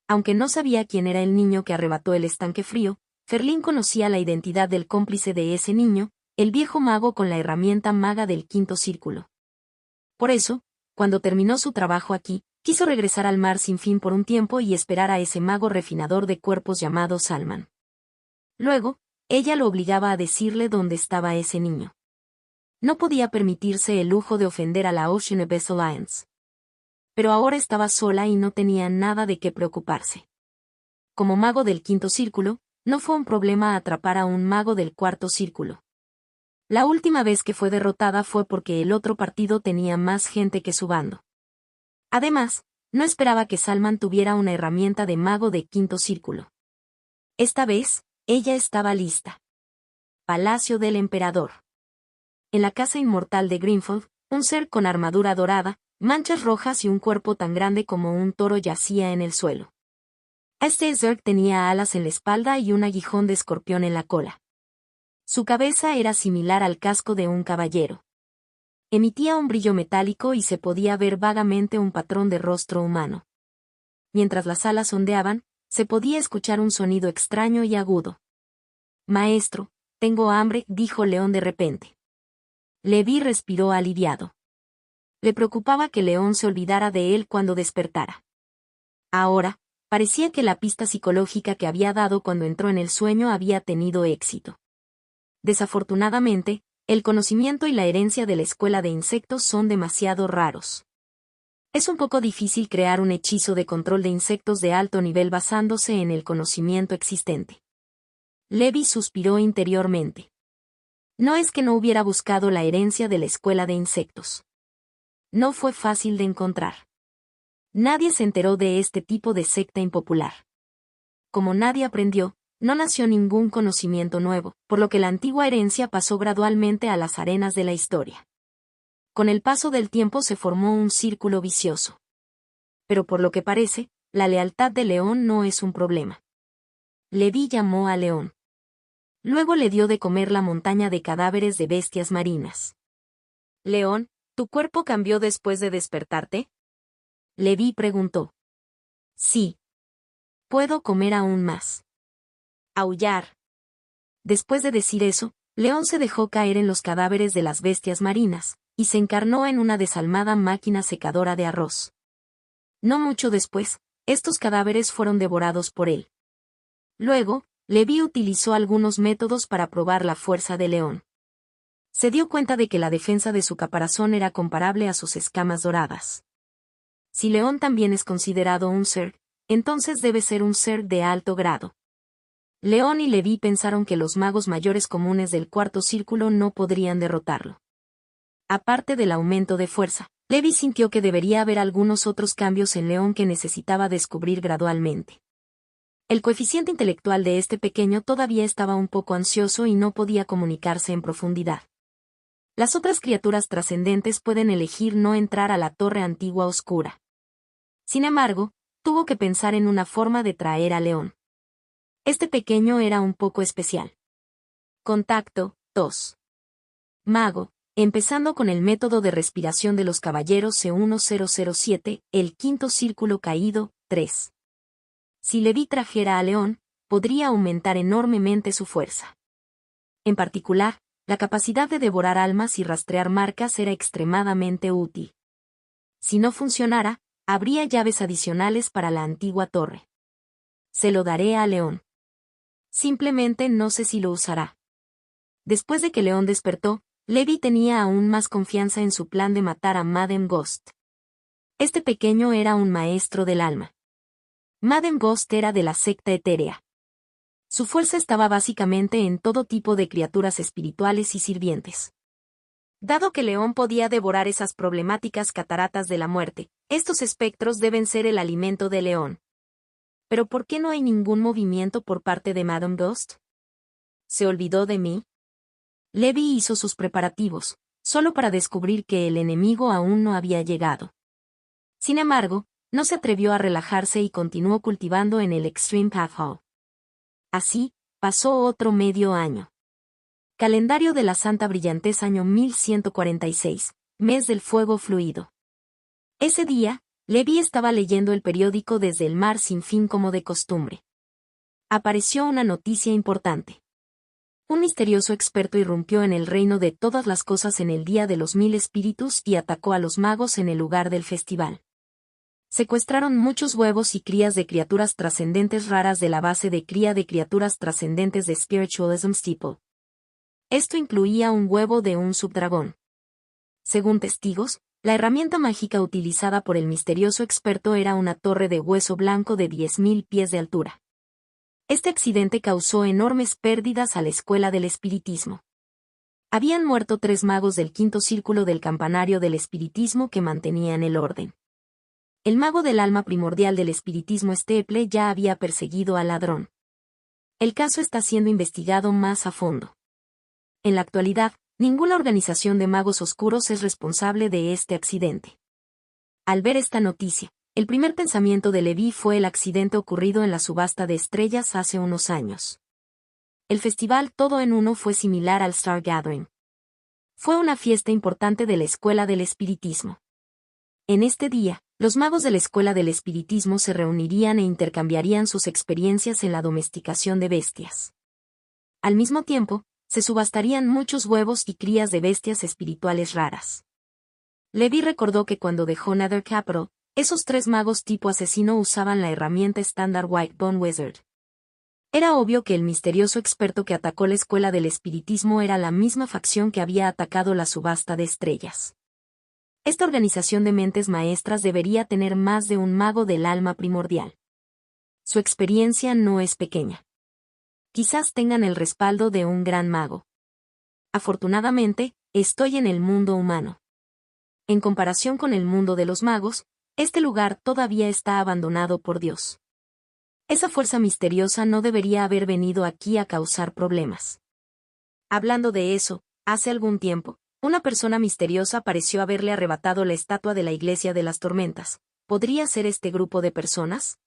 A: Aunque no sabía quién era el niño que arrebató el estanque frío, Ferlín conocía la identidad del cómplice de ese niño, el viejo mago con la herramienta maga del quinto círculo. Por eso, cuando terminó su trabajo aquí, quiso regresar al mar sin fin por un tiempo y esperar a ese mago refinador de cuerpos llamado Salman. Luego, ella lo obligaba a decirle dónde estaba ese niño. No podía permitirse el lujo de ofender a la Ocean Abyss Alliance. Pero ahora estaba sola y no tenía nada de qué preocuparse. Como mago del quinto círculo, no fue un problema atrapar a un mago del cuarto círculo. La última vez que fue derrotada fue porque el otro partido tenía más gente que su bando. Además, no esperaba que Salman tuviera una herramienta de mago de quinto círculo. Esta vez, ella estaba lista. Palacio del Emperador. En la casa inmortal de Greenfold, un ser con armadura dorada, manchas rojas y un cuerpo tan grande como un toro yacía en el suelo. Este Zerg tenía alas en la espalda y un aguijón de escorpión en la cola. Su cabeza era similar al casco de un caballero. Emitía un brillo metálico y se podía ver vagamente un patrón de rostro humano. Mientras las alas ondeaban, se podía escuchar un sonido extraño y agudo. «Maestro, tengo hambre», dijo León de repente. Levi respiró aliviado. Le preocupaba que León se olvidara de él cuando despertara. Ahora, parecía que la pista psicológica que había dado cuando entró en el sueño había tenido éxito. Desafortunadamente, el conocimiento y la herencia de la escuela de insectos son demasiado raros. Es un poco difícil crear un hechizo de control de insectos de alto nivel basándose en el conocimiento existente. Levi suspiró interiormente. No es que no hubiera buscado la herencia de la escuela de insectos. No fue fácil de encontrar. Nadie se enteró de este tipo de secta impopular. Como nadie aprendió, no nació ningún conocimiento nuevo, por lo que la antigua herencia pasó gradualmente a las arenas de la historia. Con el paso del tiempo se formó un círculo vicioso. Pero por lo que parece, la lealtad de León no es un problema. Levi llamó a León. Luego le dio de comer la montaña de cadáveres de bestias marinas. «León, ¿tu cuerpo cambió después de despertarte?», Levi preguntó. «Sí. Puedo comer aún más». «Aullar». Después de decir eso, León se dejó caer en los cadáveres de las bestias marinas, y se encarnó en una desalmada máquina secadora de arroz. No mucho después, estos cadáveres fueron devorados por él. Luego, Levi utilizó algunos métodos para probar la fuerza de León. Se dio cuenta de que la defensa de su caparazón era comparable a sus escamas doradas. Si León también es considerado un Zerg, entonces debe ser un Zerg de alto grado. León y Levi pensaron que los magos mayores comunes del cuarto círculo no podrían derrotarlo. Aparte del aumento de fuerza, Levi sintió que debería haber algunos otros cambios en León que necesitaba descubrir gradualmente. El coeficiente intelectual de este pequeño todavía estaba un poco ansioso y no podía comunicarse en profundidad. Las otras criaturas trascendentes pueden elegir no entrar a la torre antigua oscura. Sin embargo, tuvo que pensar en una forma de traer a León. Este pequeño era un poco especial. Contacto 2. Mago, empezando con el método de respiración de los caballeros C1007, el quinto círculo caído, 3. Si Levi trajera a León, podría aumentar enormemente su fuerza. En particular, la capacidad de devorar almas y rastrear marcas era extremadamente útil. Si no funcionara, habría llaves adicionales para la antigua torre. Se lo daré a León. Simplemente no sé si lo usará. Después de que León despertó, Levi tenía aún más confianza en su plan de matar a Madame Ghost. Este pequeño era un maestro del alma. Madame Ghost era de la secta etérea. Su fuerza estaba básicamente en todo tipo de criaturas espirituales y sirvientes. Dado que León podía devorar esas problemáticas cataratas de la muerte, estos espectros deben ser el alimento de León. ¿Pero por qué no hay ningún movimiento por parte de Madame Ghost? ¿Se olvidó de mí? Levi hizo sus preparativos, solo para descubrir que el enemigo aún no había llegado. Sin embargo, no se atrevió a relajarse y continuó cultivando en el Extreme Path Hall. Así, pasó otro medio año. Calendario de la Santa Brillantez año 1146, mes del fuego fluido. Ese día, Levi estaba leyendo el periódico desde el mar sin fin como de costumbre. Apareció una noticia importante. Un misterioso experto irrumpió en el reino de todas las cosas en el Día de los Mil Espíritus y atacó a los magos en el lugar del festival. Secuestraron muchos huevos y crías de criaturas trascendentes raras de la base de cría de criaturas trascendentes de Spiritualism Steeple. Esto incluía un huevo de un subdragón. Según testigos, la herramienta mágica utilizada por el misterioso experto era una torre de hueso blanco de 10.000 pies de altura. Este accidente causó enormes pérdidas a la escuela del espiritismo. Habían muerto 3 magos del quinto círculo del campanario del espiritismo que mantenían el orden. El mago del alma primordial del espiritismo Steeple ya había perseguido al ladrón. El caso está siendo investigado más a fondo. En la actualidad, ninguna organización de magos oscuros es responsable de este accidente. Al ver esta noticia, el primer pensamiento de Levi fue el accidente ocurrido en la subasta de estrellas hace unos años. El festival Todo en Uno fue similar al Star Gathering. Fue una fiesta importante de la escuela del espiritismo. En este día, los magos de la escuela del espiritismo se reunirían e intercambiarían sus experiencias en la domesticación de bestias. Al mismo tiempo, se subastarían muchos huevos y crías de bestias espirituales raras. Levi recordó que cuando dejó Nether Capital, esos 3 magos tipo asesino usaban la herramienta estándar White Bone Wizard. Era obvio que el misterioso experto que atacó la escuela del espiritismo era la misma facción que había atacado la subasta de estrellas. Esta organización de mentes maestras debería tener más de un mago del alma primordial. Su experiencia no es pequeña. Quizás tengan el respaldo de un gran mago. Afortunadamente, estoy en el mundo humano. En comparación con el mundo de los magos, este lugar todavía está abandonado por Dios. Esa fuerza misteriosa no debería haber venido aquí a causar problemas. Hablando de eso, hace algún tiempo, una persona misteriosa pareció haberle arrebatado la estatua de la Iglesia de las Tormentas. ¿Podría ser este grupo de personas?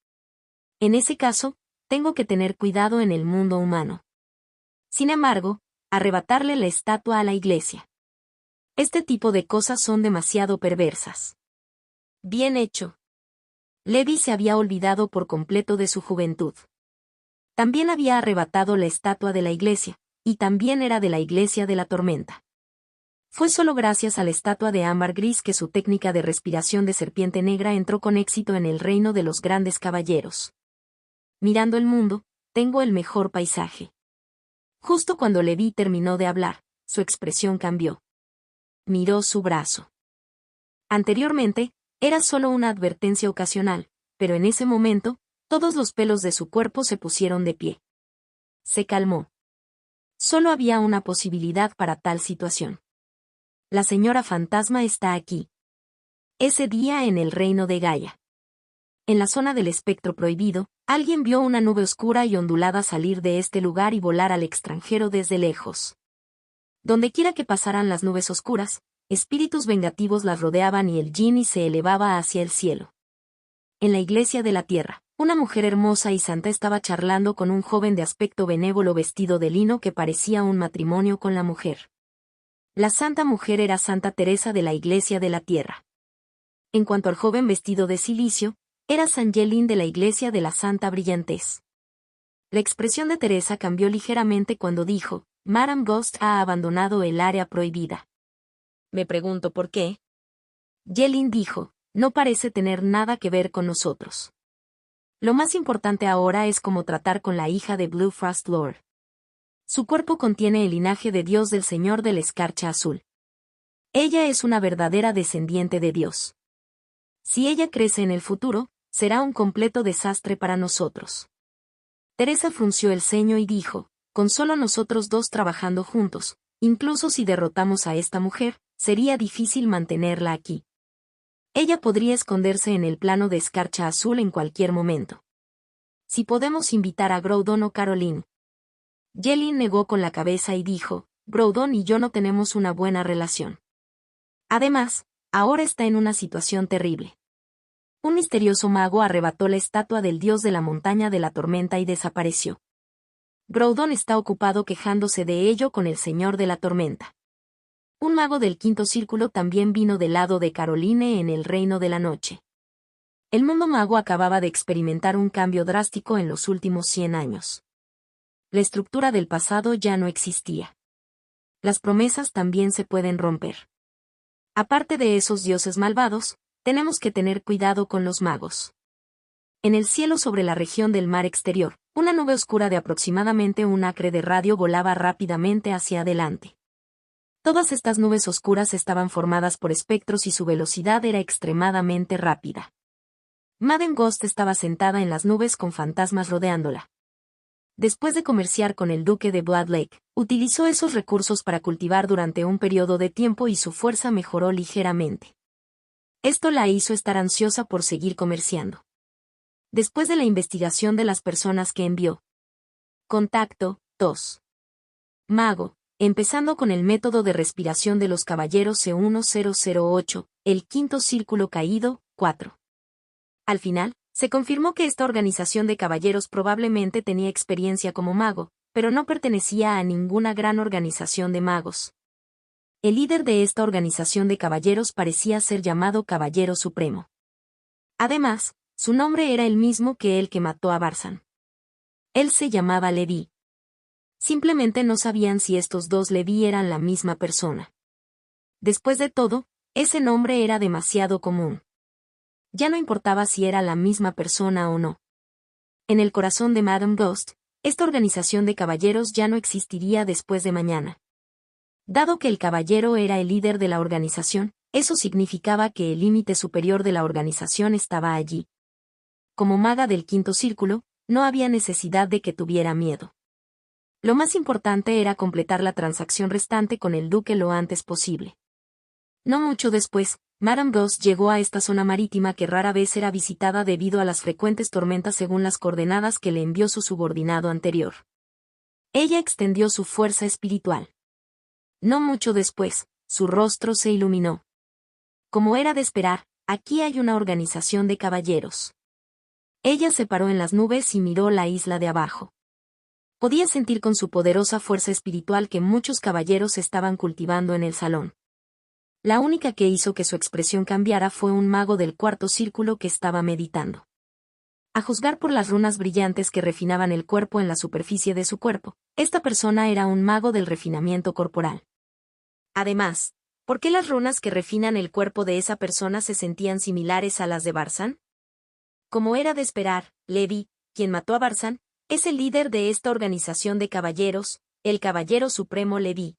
A: En ese caso, tengo que tener cuidado en el mundo humano. Sin embargo, arrebatarle la estatua a la Iglesia. Este tipo de cosas son demasiado perversas. Bien hecho. Levi se había olvidado por completo de su juventud. También había arrebatado la estatua de la Iglesia, y también era de la Iglesia de la Tormenta. Fue solo gracias a la estatua de ámbar gris que su técnica de respiración de serpiente negra entró con éxito en el reino de los grandes caballeros. Mirando el mundo, tengo el mejor paisaje. Justo cuando Levi terminó de hablar, su expresión cambió. Miró su brazo. Anteriormente, era solo una advertencia ocasional, pero en ese momento, todos los pelos de su cuerpo se pusieron de pie. Se calmó. Solo había una posibilidad para tal situación. La señora fantasma está aquí. Ese día en el reino de Gaia. En la zona del espectro prohibido, alguien vio una nube oscura y ondulada salir de este lugar y volar al extranjero desde lejos. Dondequiera que pasaran las nubes oscuras, espíritus vengativos las rodeaban y el Jinni se elevaba hacia el cielo. En la iglesia de la tierra, una mujer hermosa y santa estaba charlando con un joven de aspecto benévolo vestido de lino que parecía un matrimonio con la mujer. La santa mujer era Santa Teresa de la Iglesia de la Tierra. En cuanto al joven vestido de silicio, era San Yelin de la Iglesia de la Santa Brillantez. La expresión de Teresa cambió ligeramente cuando dijo, Madame Ghost ha abandonado el área prohibida. Me pregunto por qué. Yelin dijo, no parece tener nada que ver con nosotros. Lo más importante ahora es cómo tratar con la hija de Blue Frost Lord. Su cuerpo contiene el linaje de Dios del Señor de la Escarcha Azul. Ella es una verdadera descendiente de Dios. Si ella crece en el futuro, será un completo desastre para nosotros. Teresa frunció el ceño y dijo, con solo nosotros 2 trabajando juntos, incluso si derrotamos a esta mujer, sería difícil mantenerla aquí. Ella podría esconderse en el plano de Escarcha Azul en cualquier momento. Si podemos invitar a Groudon o Caroline. Yelin negó con la cabeza y dijo, Groudon y yo no tenemos una buena relación. Además, ahora está en una situación terrible. Un misterioso mago arrebató la estatua del dios de la montaña de la tormenta y desapareció. Groudon está ocupado quejándose de ello con el señor de la tormenta. Un mago del quinto círculo también vino del lado de Caroline en el reino de la noche. El mundo mago acababa de experimentar un cambio drástico en los últimos 100 años. La estructura del pasado ya no existía. Las promesas también se pueden romper. Aparte de esos dioses malvados, tenemos que tener cuidado con los magos. En el cielo sobre la región del mar exterior, una nube oscura de aproximadamente un acre de radio volaba rápidamente hacia adelante. Todas estas nubes oscuras estaban formadas por espectros y su velocidad era extremadamente rápida. Madame Ghost estaba sentada en las nubes con fantasmas rodeándola. Después de comerciar con el duque de Blood Lake, utilizó esos recursos para cultivar durante un periodo de tiempo y su fuerza mejoró ligeramente. Esto la hizo estar ansiosa por seguir comerciando. Después de la investigación de las personas que envió. Contacto 2. Mago, empezando con el método de respiración de los caballeros C1008, el quinto círculo caído, 4. Al final, se confirmó que esta organización de caballeros probablemente tenía experiencia como mago, pero no pertenecía a ninguna gran organización de magos. El líder de esta organización de caballeros parecía ser llamado Caballero Supremo. Además, su nombre era el mismo que el que mató a Barzan. Él se llamaba Levi. Simplemente no sabían si estos dos Levi eran la misma persona. Después de todo, ese nombre era demasiado común. Ya no importaba si era la misma persona o no. En el corazón de Madame Ghost, esta organización de caballeros ya no existiría después de mañana. Dado que el caballero era el líder de la organización, eso significaba que el límite superior de la organización estaba allí. Como maga del quinto círculo, no había necesidad de que tuviera miedo. Lo más importante era completar la transacción restante con el duque lo antes posible. No mucho después, Madame Ghost llegó a esta zona marítima que rara vez era visitada debido a las frecuentes tormentas según las coordenadas que le envió su subordinado anterior. Ella extendió su fuerza espiritual. No mucho después, su rostro se iluminó. Como era de esperar, aquí hay una organización de caballeros. Ella se paró en las nubes y miró la isla de abajo. Podía sentir con su poderosa fuerza espiritual que muchos caballeros estaban cultivando en el salón. La única que hizo que su expresión cambiara fue un mago del cuarto círculo que estaba meditando. A juzgar por las runas brillantes que refinaban el cuerpo en la superficie de su cuerpo, esta persona era un mago del refinamiento corporal. Además, ¿por qué las runas que refinan el cuerpo de esa persona se sentían similares a las de Barzan? Como era de esperar, Levi, quien mató a Barzan, es el líder de esta organización de caballeros, el Caballero Supremo Levi.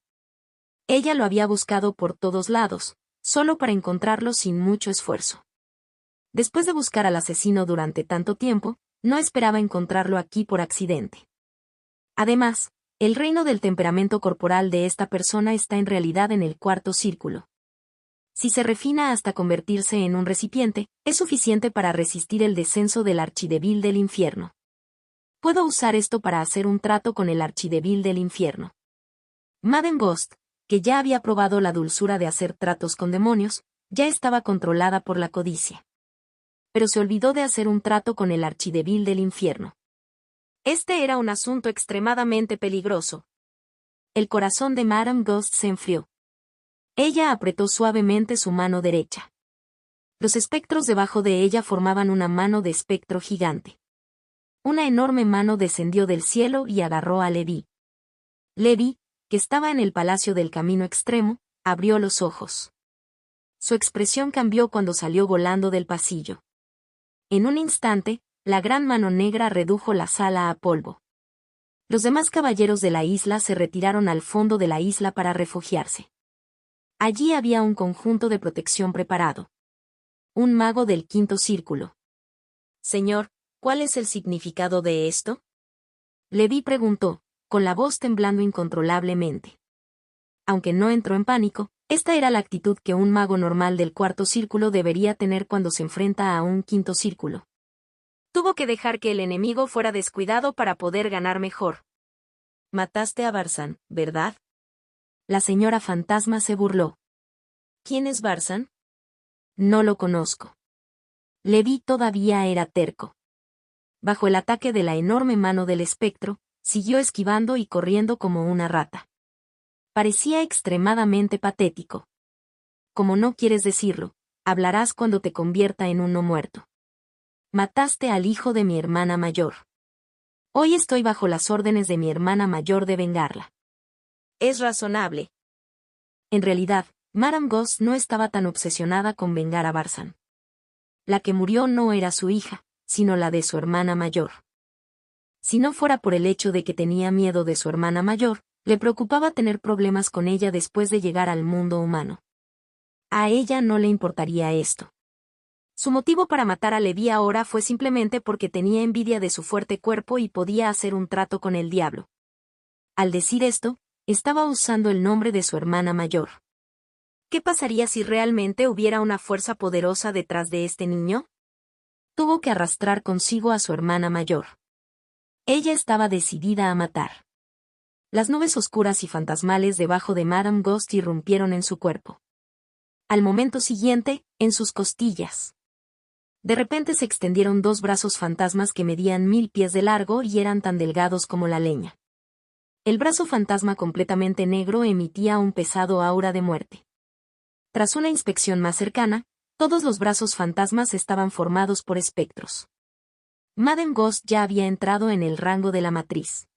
A: Ella lo había buscado por todos lados, solo para encontrarlo sin mucho esfuerzo. Después de buscar al asesino durante tanto tiempo, no esperaba encontrarlo aquí por accidente. Además, el reino del temperamento corporal de esta persona está en realidad en el cuarto círculo. Si se refina hasta convertirse en un recipiente, es suficiente para resistir el descenso del archidevil del infierno. Puedo usar esto para hacer un trato con el archidevil del infierno. Madame Ghost, que ya había probado la dulzura de hacer tratos con demonios, ya estaba controlada por la codicia. Pero se olvidó de hacer un trato con el archidevil del infierno. Este era un asunto extremadamente peligroso. El corazón de Madame Ghost se enfrió. Ella apretó suavemente su mano derecha. Los espectros debajo de ella formaban una mano de espectro gigante. Una enorme mano descendió del cielo y agarró a Levi. Levi, que estaba en el palacio del camino extremo, abrió los ojos. Su expresión cambió cuando salió volando del pasillo. En un instante, la gran mano negra redujo la sala a polvo. Los demás caballeros de la isla se retiraron al fondo de la isla para refugiarse. Allí había un conjunto de protección preparado. Un mago del quinto círculo. Señor, ¿cuál es el significado de esto? Levi preguntó, con la voz temblando incontrolablemente. Aunque no entró en pánico, esta era la actitud que un mago normal del cuarto círculo debería tener cuando se enfrenta a un quinto círculo. Tuvo que dejar que el enemigo fuera descuidado para poder ganar mejor. Mataste a Barzan, ¿verdad? La señora fantasma se burló. ¿Quién es Barzan? No lo conozco. Levi todavía era terco. Bajo el ataque de la enorme mano del espectro, siguió esquivando y corriendo como una rata. Parecía extremadamente patético. Como no quieres decirlo, hablarás cuando te convierta en un no muerto. Mataste al hijo de mi hermana mayor. Hoy estoy bajo las órdenes de mi hermana mayor de vengarla. Es razonable. En realidad, Madame Ghost no estaba tan obsesionada con vengar a Barzan. La que murió no era su hija, sino la de su hermana mayor. Si no fuera por el hecho de que tenía miedo de su hermana mayor, le preocupaba tener problemas con ella después de llegar al mundo humano. A ella no le importaría esto. Su motivo para matar a Levi ahora fue simplemente porque tenía envidia de su fuerte cuerpo y podía hacer un trato con el diablo. Al decir esto, estaba usando el nombre de su hermana mayor. ¿Qué pasaría si realmente hubiera una fuerza poderosa detrás de este niño? Tuvo que arrastrar consigo a su hermana mayor. Ella estaba decidida a matar. Las nubes oscuras y fantasmales debajo de Madame Ghost irrumpieron en su cuerpo. Al momento siguiente, en sus costillas. De repente se extendieron dos brazos fantasmas que medían 1000 pies de largo y eran tan delgados como la leña. El brazo fantasma completamente negro emitía un pesado aura de muerte. Tras una inspección más cercana, todos los brazos fantasmas estaban formados por espectros. Madame Ghost ya había entrado en el rango de la matriz.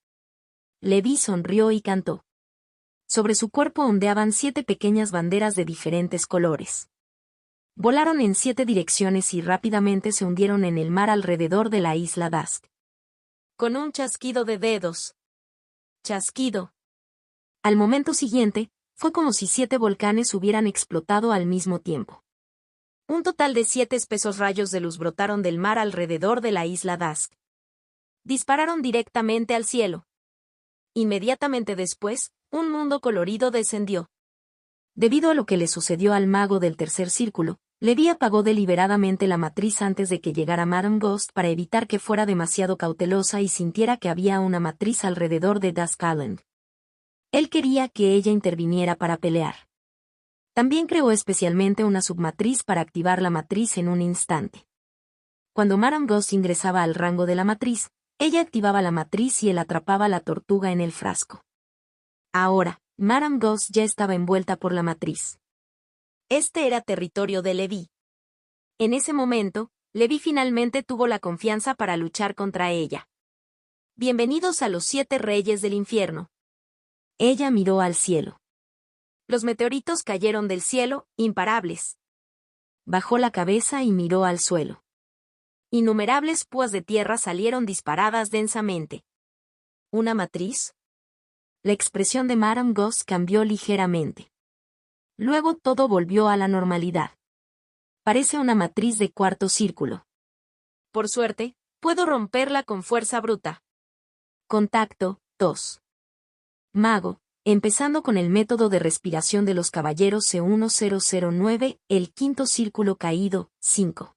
A: Levi sonrió y cantó. Sobre su cuerpo ondeaban 7 pequeñas banderas de diferentes colores. Volaron en 7 direcciones y rápidamente se hundieron en el mar alrededor de la isla Dusk. Con un chasquido de dedos. Chasquido. Al momento siguiente, fue como si 7 volcanes hubieran explotado al mismo tiempo. Un total de 7 espesos rayos de luz brotaron del mar alrededor de la isla Dusk. Dispararon directamente al cielo. Inmediatamente después, un mundo colorido descendió. Debido a lo que le sucedió al mago del tercer círculo, Levi apagó deliberadamente la matriz antes de que llegara Madame Ghost para evitar que fuera demasiado cautelosa y sintiera que había una matriz alrededor de Dusk Island. Él quería que ella interviniera para pelear. También creó especialmente una submatriz para activar la matriz en un instante. Cuando Madame Ghost ingresaba al rango de la matriz, ella activaba la matriz y él atrapaba la tortuga en el frasco. Ahora, Madame Ghost ya estaba envuelta por la matriz. Este era territorio de Levi. En ese momento, Levi finalmente tuvo la confianza para luchar contra ella. Bienvenidos a los 7 reyes del infierno. Ella miró al cielo. Los meteoritos cayeron del cielo, imparables. Bajó la cabeza y miró al suelo. Innumerables púas de tierra salieron disparadas densamente. ¿Una matriz? La expresión de Madame Ghost cambió ligeramente. Luego todo volvió a la normalidad. Parece una matriz de cuarto círculo. Por suerte, puedo romperla con fuerza bruta. Contacto 2. Mago, empezando con el método de respiración de los caballeros C1009, el quinto círculo caído, 5.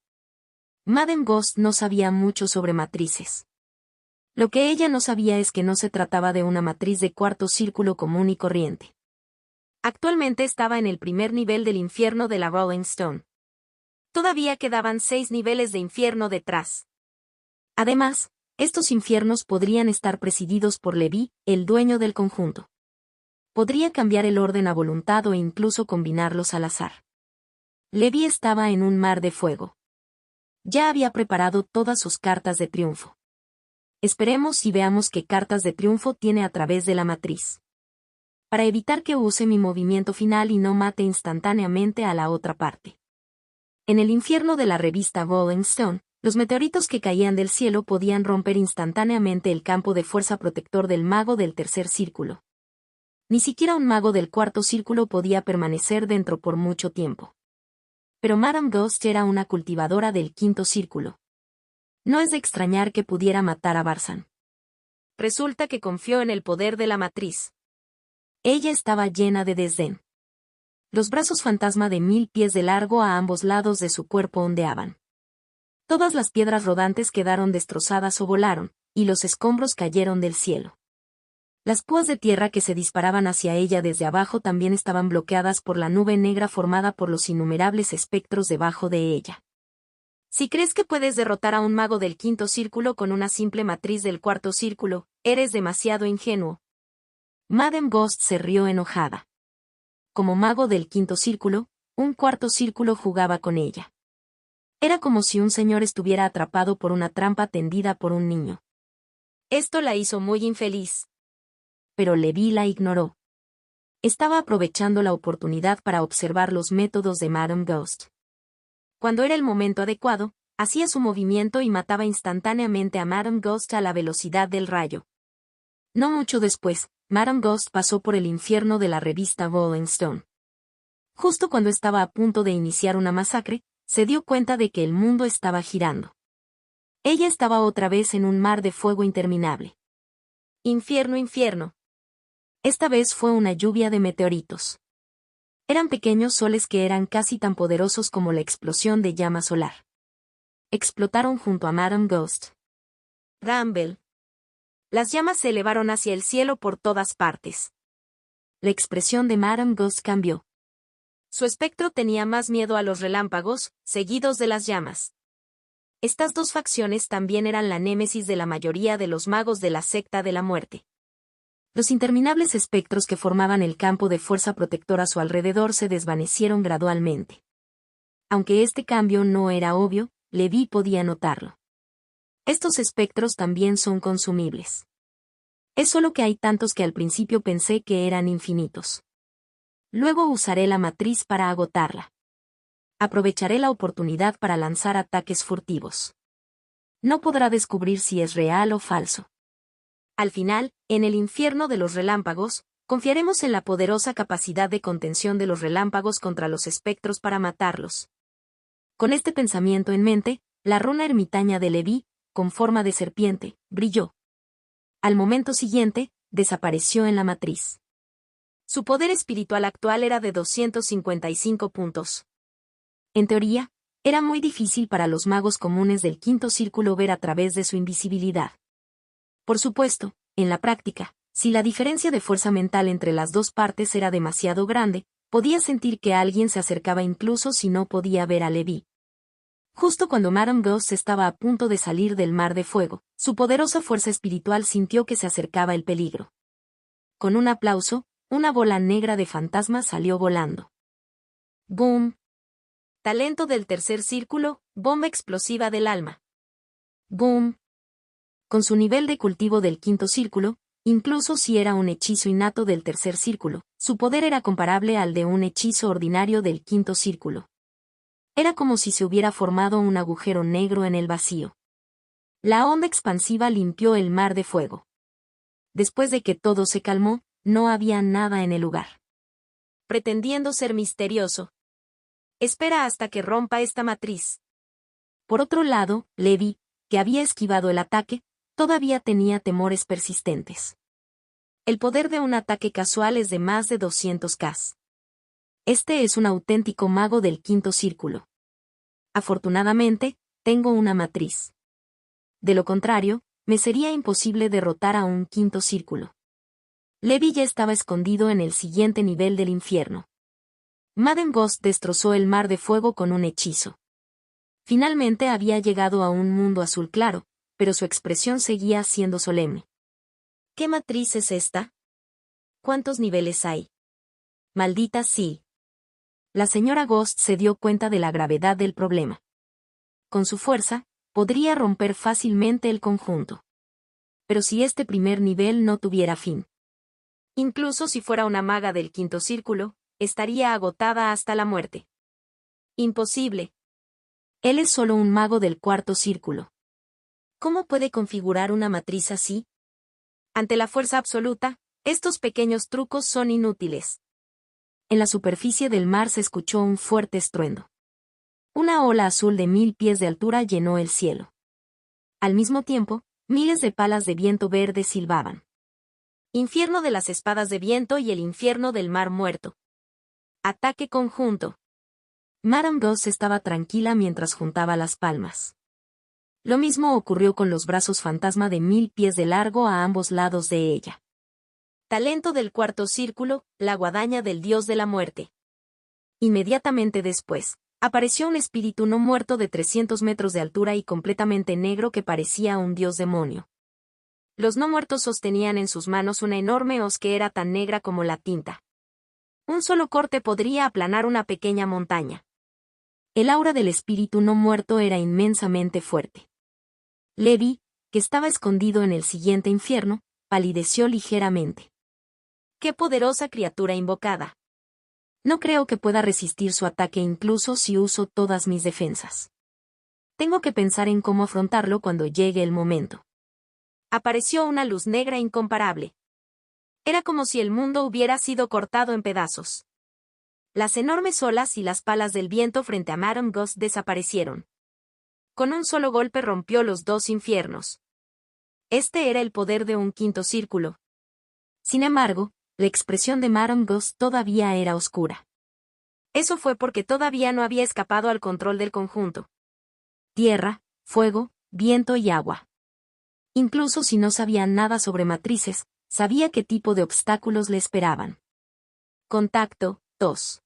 A: Madame Ghost no sabía mucho sobre matrices. Lo que ella no sabía es que no se trataba de una matriz de cuarto círculo común y corriente. Actualmente estaba en el primer nivel del infierno de la Rolling Stone. Todavía quedaban 6 niveles de infierno detrás. Además, estos infiernos podrían estar presididos por Levi, el dueño del conjunto. Podría cambiar el orden a voluntad o incluso combinarlos al azar. Levi estaba en un mar de fuego. Ya había preparado todas sus cartas de triunfo. Esperemos y veamos qué cartas de triunfo tiene a través de la matriz. Para evitar que use mi movimiento final y no mate instantáneamente a la otra parte. En el infierno de la revista Rolling Stone, los meteoritos que caían del cielo podían romper instantáneamente el campo de fuerza protector del mago del tercer círculo. Ni siquiera un mago del cuarto círculo podía permanecer dentro por mucho tiempo. Pero Madame Ghost era una cultivadora del quinto círculo. No es de extrañar que pudiera matar a Barzan. Resulta que confió en el poder de la matriz. Ella estaba llena de desdén. Los brazos fantasma de 1000 pies de largo a ambos lados de su cuerpo ondeaban. Todas las piedras rodantes quedaron destrozadas o volaron, y los escombros cayeron del cielo. Las púas de tierra que se disparaban hacia ella desde abajo también estaban bloqueadas por la nube negra formada por los innumerables espectros debajo de ella. Si crees que puedes derrotar a un mago del quinto círculo con una simple matriz del cuarto círculo, eres demasiado ingenuo. Madame Ghost se rió enojada. Como mago del quinto círculo, un cuarto círculo jugaba con ella. Era como si un señor estuviera atrapado por una trampa tendida por un niño. Esto la hizo muy infeliz. Pero Levi la ignoró. Estaba aprovechando la oportunidad para observar los métodos de Madame Ghost. Cuando era el momento adecuado, hacía su movimiento y mataba instantáneamente a Madame Ghost a la velocidad del rayo. No mucho después, Madame Ghost pasó por el infierno de la revista Rolling Stone. Justo cuando estaba a punto de iniciar una masacre, se dio cuenta de que el mundo estaba girando. Ella estaba otra vez en un mar de fuego interminable. Infierno, infierno. Esta vez fue una lluvia de meteoritos. Eran pequeños soles que eran casi tan poderosos como la explosión de llama solar. Explotaron junto a Madame Ghost. Rumble. Las llamas se elevaron hacia el cielo por todas partes. La expresión de Madame Ghost cambió. Su espectro tenía más miedo a los relámpagos, seguidos de las llamas. Estas dos facciones también eran la némesis de la mayoría de los magos de la secta de la muerte. Los interminables espectros que formaban el campo de fuerza protector a su alrededor se desvanecieron gradualmente. Aunque este cambio no era obvio, Levi podía notarlo. Estos espectros también son consumibles. Es solo que hay tantos que al principio pensé que eran infinitos. Luego usaré la matriz para agotarla. Aprovecharé la oportunidad para lanzar ataques furtivos. No podrá descubrir si es real o falso. Al final, en el infierno de los relámpagos, confiaremos en la poderosa capacidad de contención de los relámpagos contra los espectros para matarlos. Con este pensamiento en mente, la runa ermitaña de Levi, con forma de serpiente, brilló. Al momento siguiente, desapareció en la matriz. Su poder espiritual actual era de 255 puntos. En teoría, era muy difícil para los magos comunes del quinto círculo ver a través de su invisibilidad. Por supuesto, en la práctica, si la diferencia de fuerza mental entre las dos partes era demasiado grande, podía sentir que alguien se acercaba incluso si no podía ver a Levi. Justo cuando Madame Ghost estaba a punto de salir del mar de fuego, su poderosa fuerza espiritual sintió que se acercaba el peligro. Con un aplauso, una bola negra de fantasma salió volando. ¡Boom! Talento del tercer círculo, bomba explosiva del alma. ¡Boom! Con su nivel de cultivo del quinto círculo, incluso si era un hechizo innato del tercer círculo, su poder era comparable al de un hechizo ordinario del quinto círculo. Era como si se hubiera formado un agujero negro en el vacío. La onda expansiva limpió el mar de fuego. Después de que todo se calmó, no había nada en el lugar. Pretendiendo ser misterioso. Espera hasta que rompa esta matriz. Por otro lado, Levi, que había esquivado el ataque, todavía tenía temores persistentes. El poder de un ataque casual es de más de 200k. Este es un auténtico mago del quinto círculo. Afortunadamente, tengo una matriz. De lo contrario, me sería imposible derrotar a un quinto círculo. Levi ya estaba escondido en el siguiente nivel del infierno. Madame Ghost destrozó el mar de fuego con un hechizo. Finalmente había llegado a un mundo azul claro, pero su expresión seguía siendo solemne. ¿Qué matriz es esta? ¿Cuántos niveles hay? Maldita sí. La señora Ghost se dio cuenta de la gravedad del problema. Con su fuerza, podría romper fácilmente el conjunto. Pero si este primer nivel no tuviera fin. Incluso si fuera una maga del quinto círculo, estaría agotada hasta la muerte. Imposible. Él es solo un mago del cuarto círculo. ¿Cómo puede configurar una matriz así? Ante la fuerza absoluta, estos pequeños trucos son inútiles. En la superficie del mar se escuchó un fuerte estruendo. Una ola azul de 1000 pies de altura llenó el cielo. Al mismo tiempo, miles de palas de viento verde silbaban. Infierno de las espadas de viento y el infierno del mar muerto. Ataque conjunto. Madame Ghost estaba tranquila mientras juntaba las palmas. Lo mismo ocurrió con los brazos fantasma de 1000 pies de largo a ambos lados de ella. Talento del cuarto círculo, la guadaña del dios de la muerte. Inmediatamente después, apareció un espíritu no muerto de 300 metros de altura y completamente negro que parecía un dios demonio. Los no muertos sostenían en sus manos una enorme hoz que era tan negra como la tinta. Un solo corte podría aplanar una pequeña montaña. El aura del espíritu no muerto era inmensamente fuerte. Levi, que estaba escondido en el siguiente infierno, palideció ligeramente. ¡Qué poderosa criatura invocada! No creo que pueda resistir su ataque incluso si uso todas mis defensas. Tengo que pensar en cómo afrontarlo cuando llegue el momento. Apareció una luz negra incomparable. Era como si el mundo hubiera sido cortado en pedazos. Las enormes olas y las palas del viento frente a Madame Ghost desaparecieron. Con un solo golpe rompió los dos infiernos. Este era el poder de un quinto círculo. Sin embargo, la expresión de Madame Ghost todavía era oscura. Eso fue porque todavía no había escapado al control del conjunto. Tierra, fuego, viento y agua. Incluso si no sabía nada sobre matrices, sabía qué tipo de obstáculos le esperaban. Contacto, 2.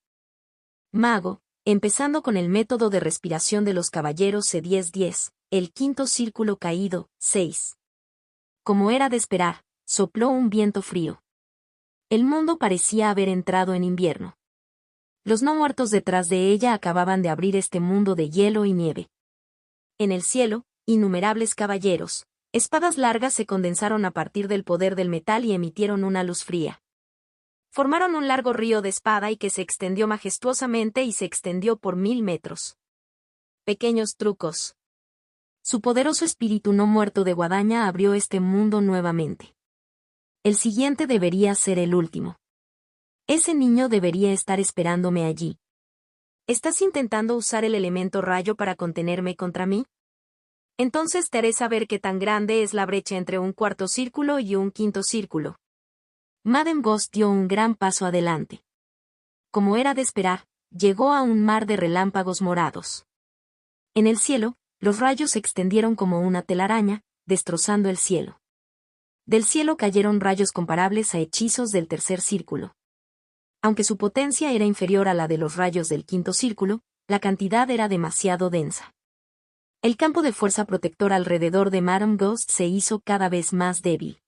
A: Mago, empezando con el método de respiración de los caballeros C10-10, el quinto círculo caído, 6. Como era de esperar, sopló un viento frío. El mundo parecía haber entrado en invierno. Los no muertos detrás de ella acababan de abrir este mundo de hielo y nieve. En el cielo, innumerables caballeros, espadas largas se condensaron a partir del poder del metal y emitieron una luz fría. Formaron un largo río de espada y que se extendió majestuosamente y se extendió por 1000 metros. Pequeños trucos. Su poderoso espíritu no muerto de guadaña abrió este mundo nuevamente. El siguiente debería ser el último. Ese niño debería estar esperándome allí. ¿Estás intentando usar el elemento rayo para contenerme contra mí? Entonces te haré saber qué tan grande es la brecha entre un cuarto círculo y un quinto círculo. Madame Ghost dio un gran paso adelante. Como era de esperar, llegó a un mar de relámpagos morados. En el cielo, los rayos se extendieron como una telaraña, destrozando el cielo. Del cielo cayeron rayos comparables a hechizos del tercer círculo. Aunque su potencia era inferior a la de los rayos del quinto círculo, la cantidad era demasiado densa. El campo de fuerza protector alrededor de Madame Ghost se hizo cada vez más débil.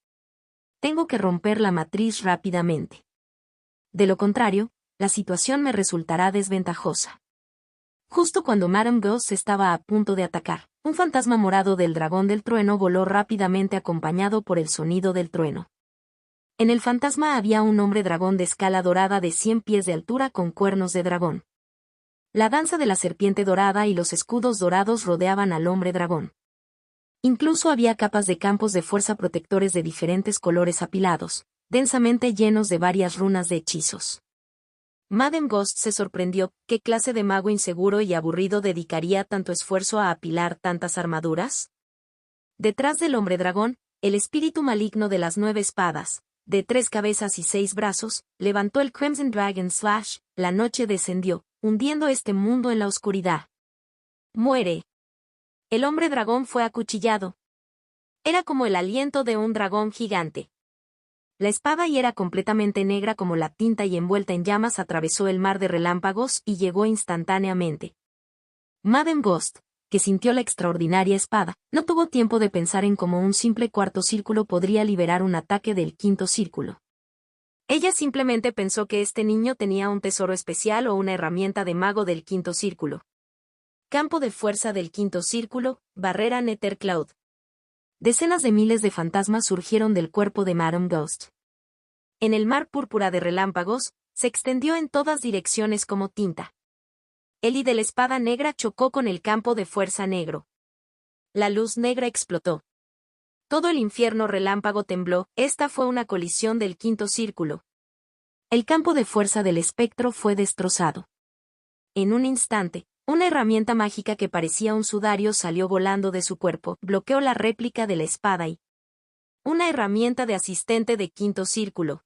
A: Tengo que romper la matriz rápidamente. De lo contrario, la situación me resultará desventajosa. Justo cuando Madame Ghost estaba a punto de atacar, un fantasma morado del dragón del trueno voló rápidamente acompañado por el sonido del trueno. En el fantasma había un hombre dragón de escala dorada de 100 pies de altura con cuernos de dragón. La danza de la serpiente dorada y los escudos dorados rodeaban al hombre dragón. Incluso había capas de campos de fuerza protectores de diferentes colores apilados, densamente llenos de varias runas de hechizos. Madame Ghost se sorprendió, ¿qué clase de mago inseguro y aburrido dedicaría tanto esfuerzo a apilar tantas armaduras? Detrás del hombre dragón, el espíritu maligno de las 9 espadas, de 3 cabezas y 6 brazos, levantó el Crimson Dragon Slash, la noche descendió, hundiendo este mundo en la oscuridad. ¡Muere! El hombre dragón fue acuchillado. Era como el aliento de un dragón gigante. La espada y era completamente negra como la tinta y envuelta en llamas atravesó el mar de relámpagos y llegó instantáneamente. Madame Ghost, que sintió la extraordinaria espada, no tuvo tiempo de pensar en cómo un simple cuarto círculo podría liberar un ataque del quinto círculo. Ella simplemente pensó que este niño tenía un tesoro especial o una herramienta de mago del quinto círculo. Campo de fuerza del quinto círculo, barrera Nethercloud. Decenas de miles de fantasmas surgieron del cuerpo de Madame Ghost. En el mar púrpura de relámpagos, se extendió en todas direcciones como tinta. El y de la espada negra chocó con el campo de fuerza negro. La luz negra explotó. Todo el infierno relámpago tembló, esta fue una colisión del quinto círculo. El campo de fuerza del espectro fue destrozado. En un instante, una herramienta mágica que parecía un sudario salió volando de su cuerpo, bloqueó la réplica de la espada y... Una herramienta de asistente de quinto círculo.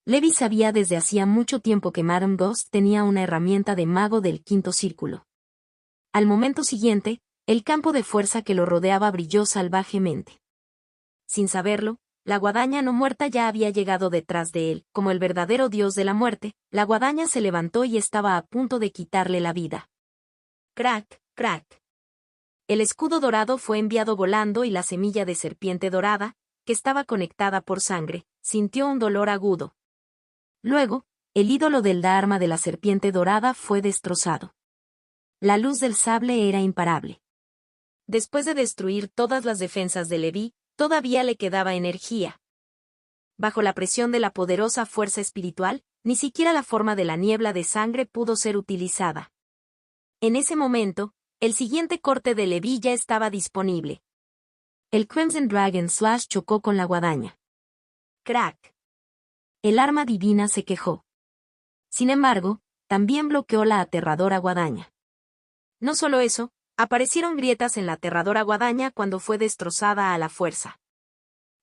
A: Levi sabía desde hacía mucho tiempo que Madame Ghost tenía una herramienta de mago del quinto círculo. Al momento siguiente, el campo de fuerza que lo rodeaba brilló salvajemente. Sin saberlo, la guadaña no muerta ya había llegado detrás de él. Como el verdadero dios de la muerte, la guadaña se levantó y estaba a punto de quitarle la vida. Crack, crack. El escudo dorado fue enviado volando y la semilla de serpiente dorada, que estaba conectada por sangre, sintió un dolor agudo. Luego, el ídolo del Dharma de la serpiente dorada fue destrozado. La luz del sable era imparable. Después de destruir todas las defensas de Levi, todavía le quedaba energía. Bajo la presión de la poderosa fuerza espiritual, ni siquiera la forma de la niebla de sangre pudo ser utilizada. En ese momento, el siguiente corte de Levi ya estaba disponible. El Crimson Dragon Slash chocó con la guadaña. ¡Crack! El arma divina se quejó. Sin embargo, también bloqueó la aterradora guadaña. No solo eso, aparecieron grietas en la aterradora guadaña cuando fue destrozada a la fuerza.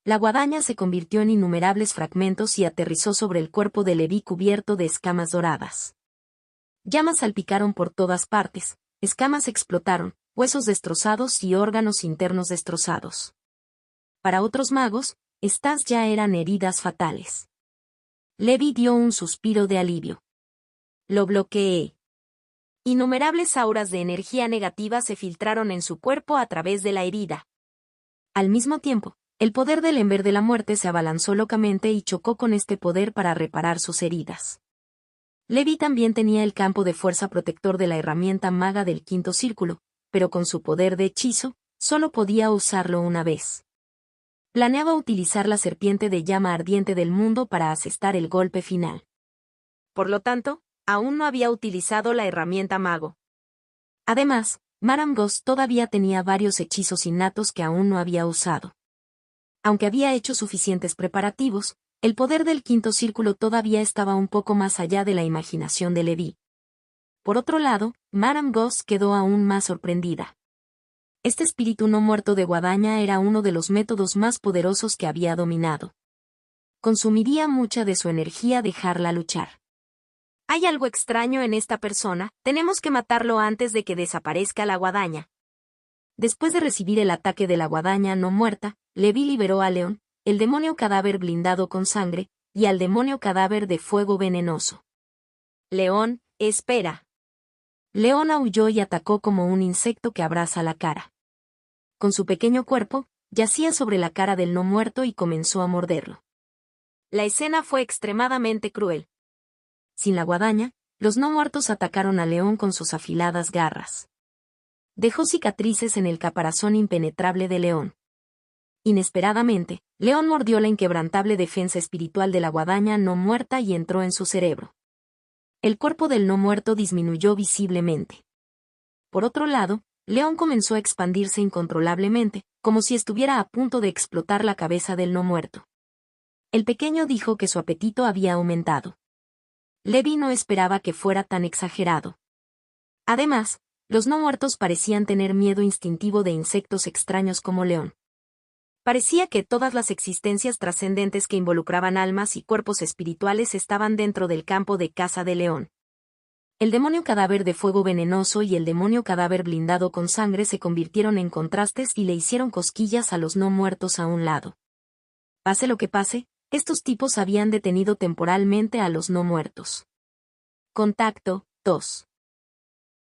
A: La guadaña se convirtió en innumerables fragmentos y aterrizó sobre el cuerpo de Levi cubierto de escamas doradas. Llamas salpicaron por todas partes, escamas explotaron, huesos destrozados y órganos internos destrozados. Para otros magos, estas ya eran heridas fatales. Levi dio un suspiro de alivio. Lo bloqueé. Innumerables auras de energía negativa se filtraron en su cuerpo a través de la herida. Al mismo tiempo, el poder del Ember de la Muerte se abalanzó locamente y chocó con este poder para reparar sus heridas. Levi también tenía el campo de fuerza protector de la herramienta maga del quinto círculo, pero con su poder de hechizo, solo podía usarlo una vez. Planeaba utilizar la serpiente de llama ardiente del mundo para asestar el golpe final. Por lo tanto, aún no había utilizado la herramienta mago. Además, Madame Ghost todavía tenía varios hechizos innatos que aún no había usado. Aunque había hecho suficientes preparativos, el poder del quinto círculo todavía estaba un poco más allá de la imaginación de Levi. Por otro lado, Madame Ghost quedó aún más sorprendida. Este espíritu no muerto de guadaña era uno de los métodos más poderosos que había dominado. Consumiría mucha de su energía dejarla luchar. Hay algo extraño en esta persona, tenemos que matarlo antes de que desaparezca la guadaña. Después de recibir el ataque de la guadaña no muerta, Levi liberó a León, el demonio cadáver blindado con sangre, y al demonio cadáver de fuego venenoso. León, espera. León aulló y atacó como un insecto que abraza la cara. Con su pequeño cuerpo, yacía sobre la cara del no muerto y comenzó a morderlo. La escena fue extremadamente cruel. Sin la guadaña, los no muertos atacaron a León con sus afiladas garras. Dejó cicatrices en el caparazón impenetrable de León. Inesperadamente, León mordió la inquebrantable defensa espiritual de la guadaña no muerta y entró en su cerebro. El cuerpo del no muerto disminuyó visiblemente. Por otro lado, León comenzó a expandirse incontrolablemente, como si estuviera a punto de explotar la cabeza del no muerto. El pequeño dijo que su apetito había aumentado. Levi no esperaba que fuera tan exagerado. Además, los no muertos parecían tener miedo instintivo de insectos extraños como León. Parecía que todas las existencias trascendentes que involucraban almas y cuerpos espirituales estaban dentro del campo de caza de León. El demonio cadáver de fuego venenoso y el demonio cadáver blindado con sangre se convirtieron en contrastes y le hicieron cosquillas a los no muertos a un lado. Pase lo que pase, estos tipos habían detenido temporalmente a los no muertos. Contacto 2.